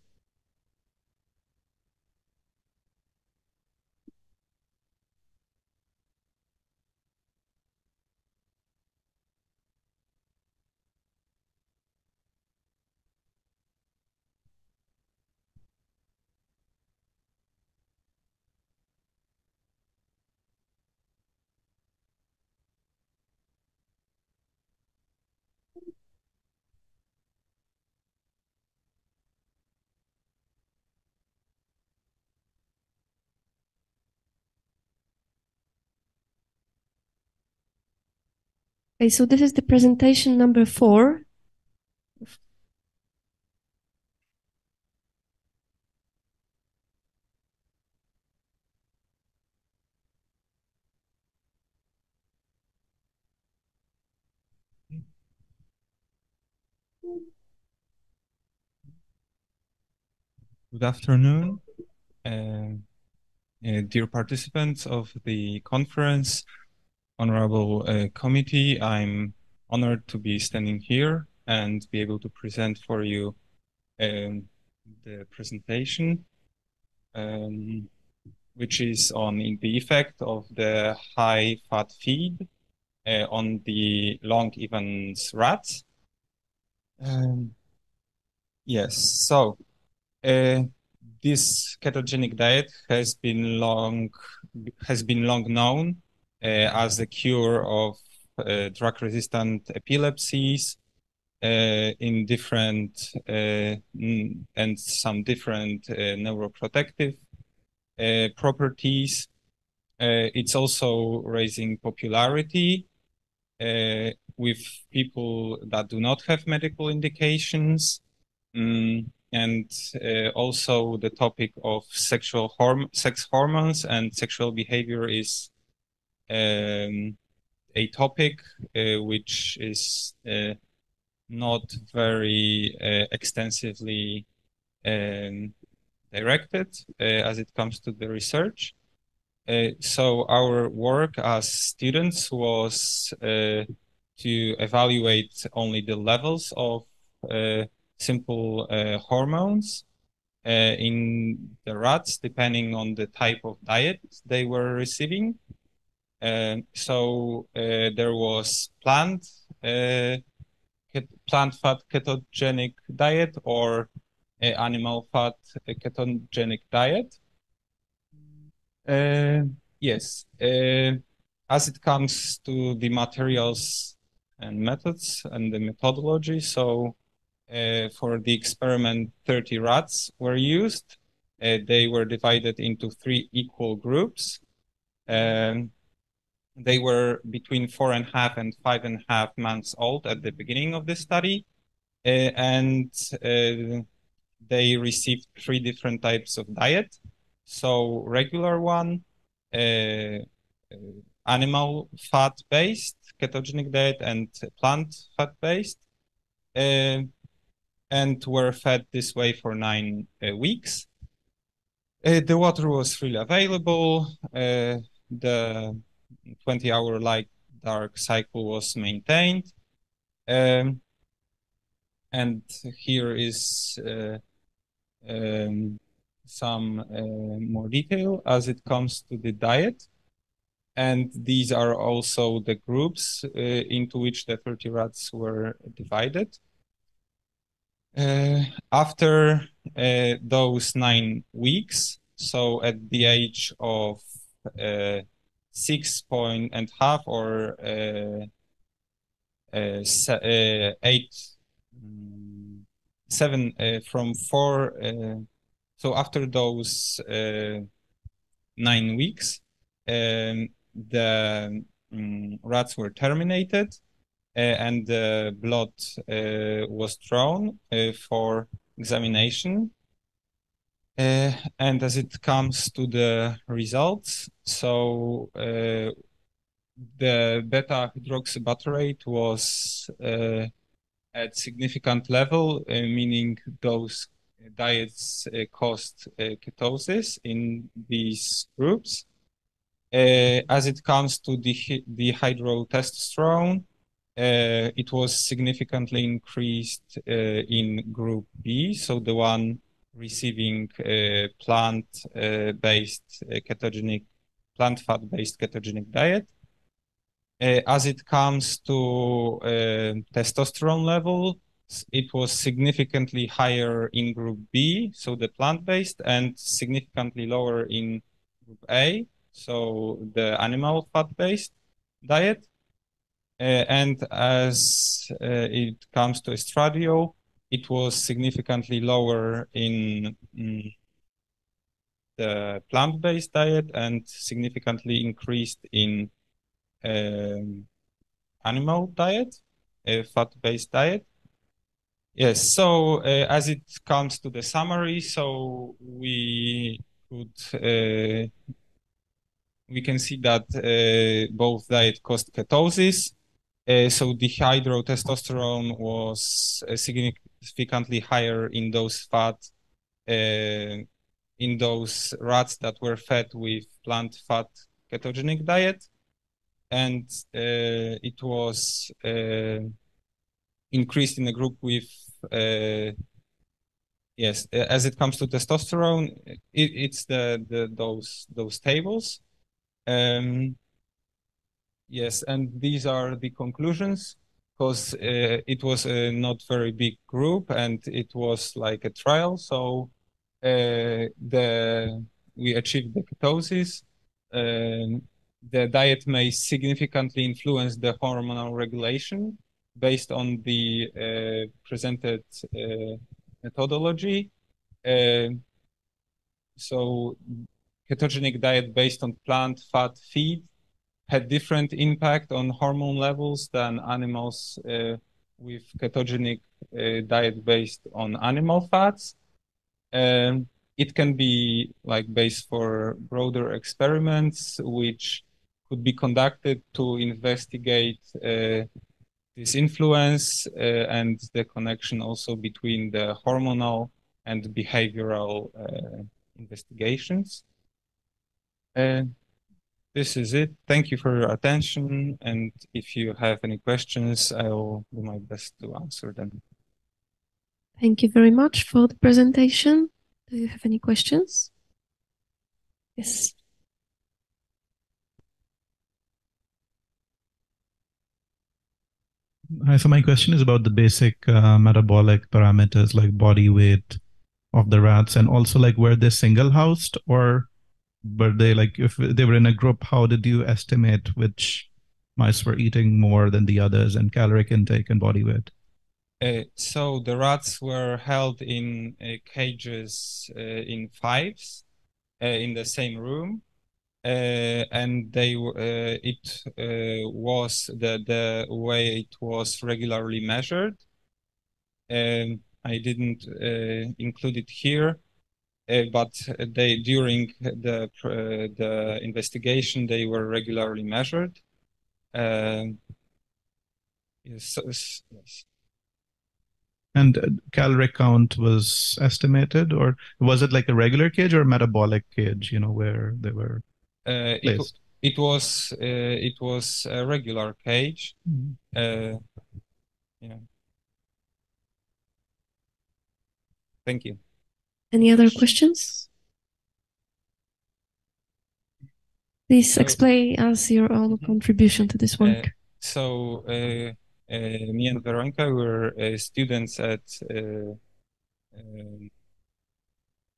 Okay, so this is the presentation number 4.
Good afternoon, dear participants of the conference, honorable committee. I'm honored to be standing here and be able to present for you the presentation, which is on the effect of the high fat feed on the long Evans rats. Yes, so this ketogenic diet has been long known as the cure of drug-resistant epilepsies in different and some different neuroprotective properties. It's also raising popularity with people that do not have medical indications. And also the topic of sex hormones and sexual behavior is a topic which is not very extensively directed as it comes to the research. So our work as students was to evaluate only the levels of simple hormones in the rats, depending on the type of diet they were receiving. So there was plant fat ketogenic diet or animal fat ketogenic diet. Yes, as it comes to the materials and methods and the methodology, so for the experiment, 30 rats were used. They were divided into 3 equal groups. They were between 4.5 and 5.5 months old at the beginning of the study. And they received 3 different types of diet. So regular one, animal fat-based ketogenic diet, and plant fat-based. And were fed this way for 9 weeks. The water was freely available. The 20-hour light-dark cycle was maintained. And here is some more detail as it comes to the diet. And these are also the groups into which the 30 rats were divided. After those 9 weeks, so at the age of 6.5 or 7 from 4, so after those 9 weeks, the rats were terminated. And the blood was drawn for examination. And as it comes to the results, so the beta hydroxybutyrate was at significant level, meaning those diets caused ketosis in these groups. As it comes to the dihydrotestosterone, it was significantly increased in group B, so the one receiving plant-fat-based ketogenic diet. As it comes to testosterone level, it was significantly higher in group B, so the plant-based, and significantly lower in group A, so the animal fat-based diet. And as it comes to estradiol, it was significantly lower in the plant-based diet and significantly increased in animal diet, fat-based diet. Yes, so as it comes to the summary, so we can see that both diet caused ketosis. So dihydrotestosterone was significantly higher in those fat
in those rats that were fed with plant fat ketogenic diet, and it was increased in a group with yes, as it comes to testosterone, it's those tables. Yes, and these are the conclusions, because it was a not very big group and it was like a trial. So we achieved the ketosis. The diet may significantly influence the hormonal regulation based on the presented methodology. So ketogenic diet based on plant fat feed had different impact on hormone levels than animals with ketogenic diet based on animal fats. It can be like based for broader experiments, which could be conducted to investigate this influence and the connection also between the hormonal and behavioral investigations. This is it. Thank you for your attention. And if you have any questions, I will do my best to answer them.
Thank you very much for the presentation. Do you have any questions? Yes.
So my question is about the basic metabolic parameters like body weight of the rats, and also like were they single housed, or were they like, if they were in a group, how did you estimate which mice were eating more than the others, and caloric intake and body weight?
So the rats were held in cages in fives in the same room, and they it was the way it was regularly measured. I didn't include it here, but they during the investigation they were regularly measured. Yes.
And caloric count was estimated, or was it like a regular cage or a metabolic cage, you know, where they were placed?
It was a regular cage. Yeah. Thank you.
Any other questions? Please explain us your own contribution to this work.
So me and Veronica were students at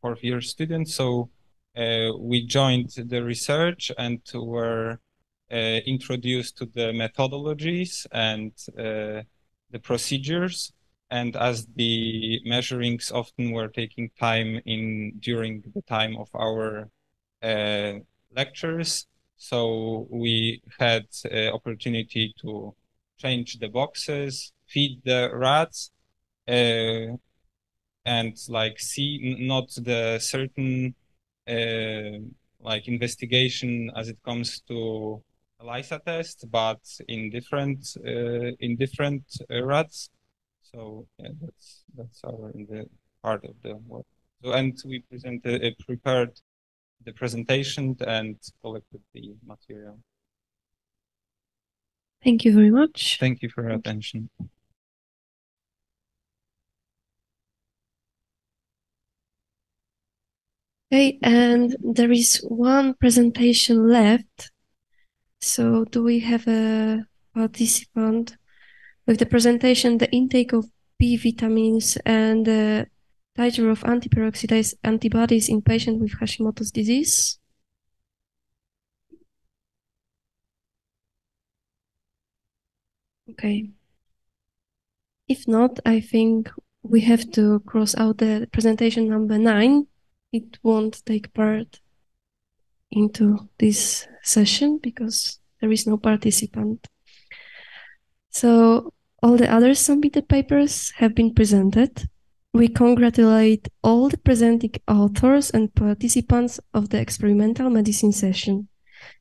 fourth-year students. So we joined the research and were introduced to the methodologies and the procedures. And as the measurings often were taking time during the time of our lectures, so we had opportunity to change the boxes, feed the rats, and like see not the certain like investigation as it comes to ELISA test, but in different rats. So yeah, that's our part of the work. So, and we prepared the presentation and collected the material.
Thank you very much.
Thank you for your attention.
Okay, and there is one presentation left. So do we have a participant with the presentation, the intake of B vitamins and the titer of antiperoxidase antibodies in patients with Hashimoto's disease? Okay. If not, I think we have to cross out the presentation number 9. It won't take part into this session because there is no participant. So all the other submitted papers have been presented. We congratulate all the presenting authors and participants of the experimental medicine session.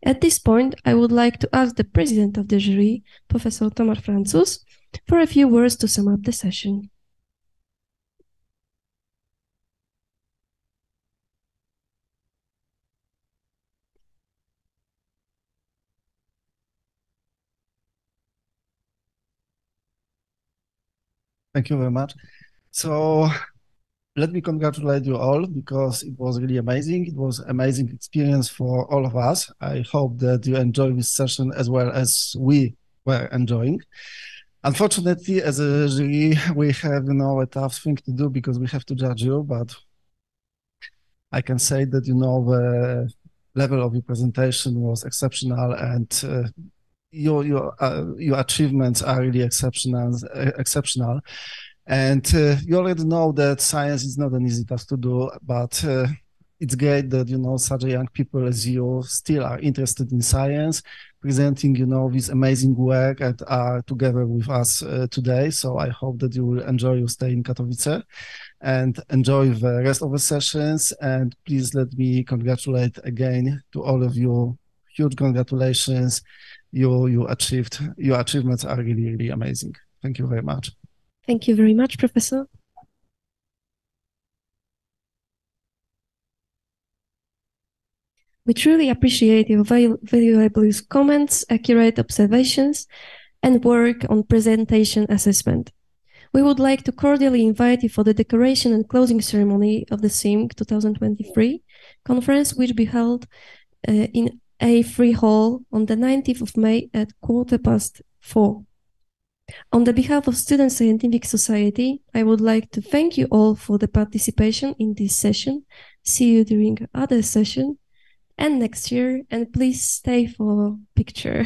At this point, I would like to ask the president of the jury, Professor Tomar Francus, for a few words to sum up the session.
Thank you very much. So let me congratulate you all because it was really amazing. It was amazing experience for all of us. I hope that you enjoy this session as well as we were enjoying. Unfortunately, as a jury, we have, a tough thing to do because we have to judge you, but I can say that, the level of your presentation was exceptional and your achievements are really exceptional. And you already know that science is not an easy task to do, but it's great that, such a young people as you still are interested in science, presenting, this amazing work and are together with us today. So I hope that you will enjoy your stay in Katowice and enjoy the rest of the sessions. And please let me congratulate again to all of you. Huge congratulations. Your achievements are really, really amazing. Thank you very much.
Thank you very much, Professor. We truly appreciate your valuable comments, accurate observations, and work on presentation assessment. We would like to cordially invite you for the decoration and closing ceremony of the SIMC 2023 conference, which will be held in A3 Hall on the 19th of May at 4:15. On the behalf of Student Scientific Society, I would like to thank you all for the participation in this session. See you during other session and next year, and please stay for a picture.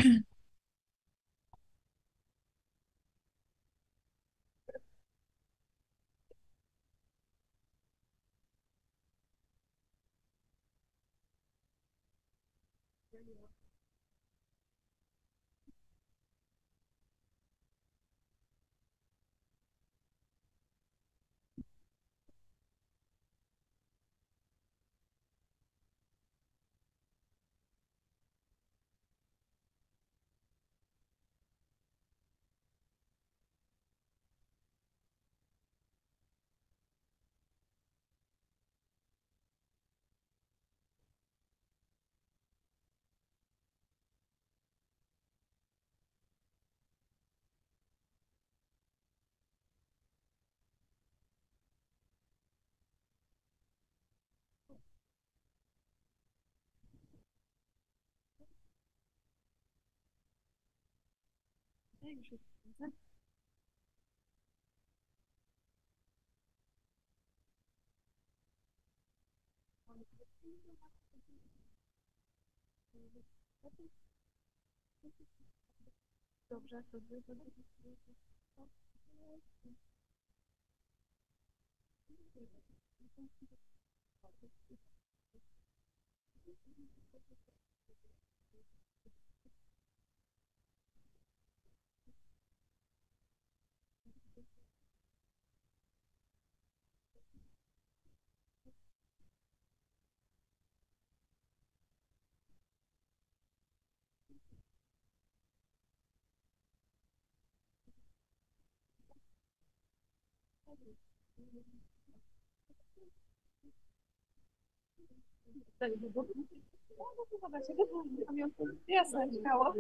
Jasne, śmiało.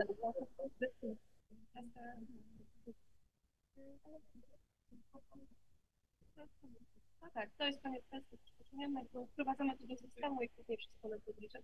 No tak, to jest koniec testu. Wprowadzamy to do systemu i później wszystko na publiczne.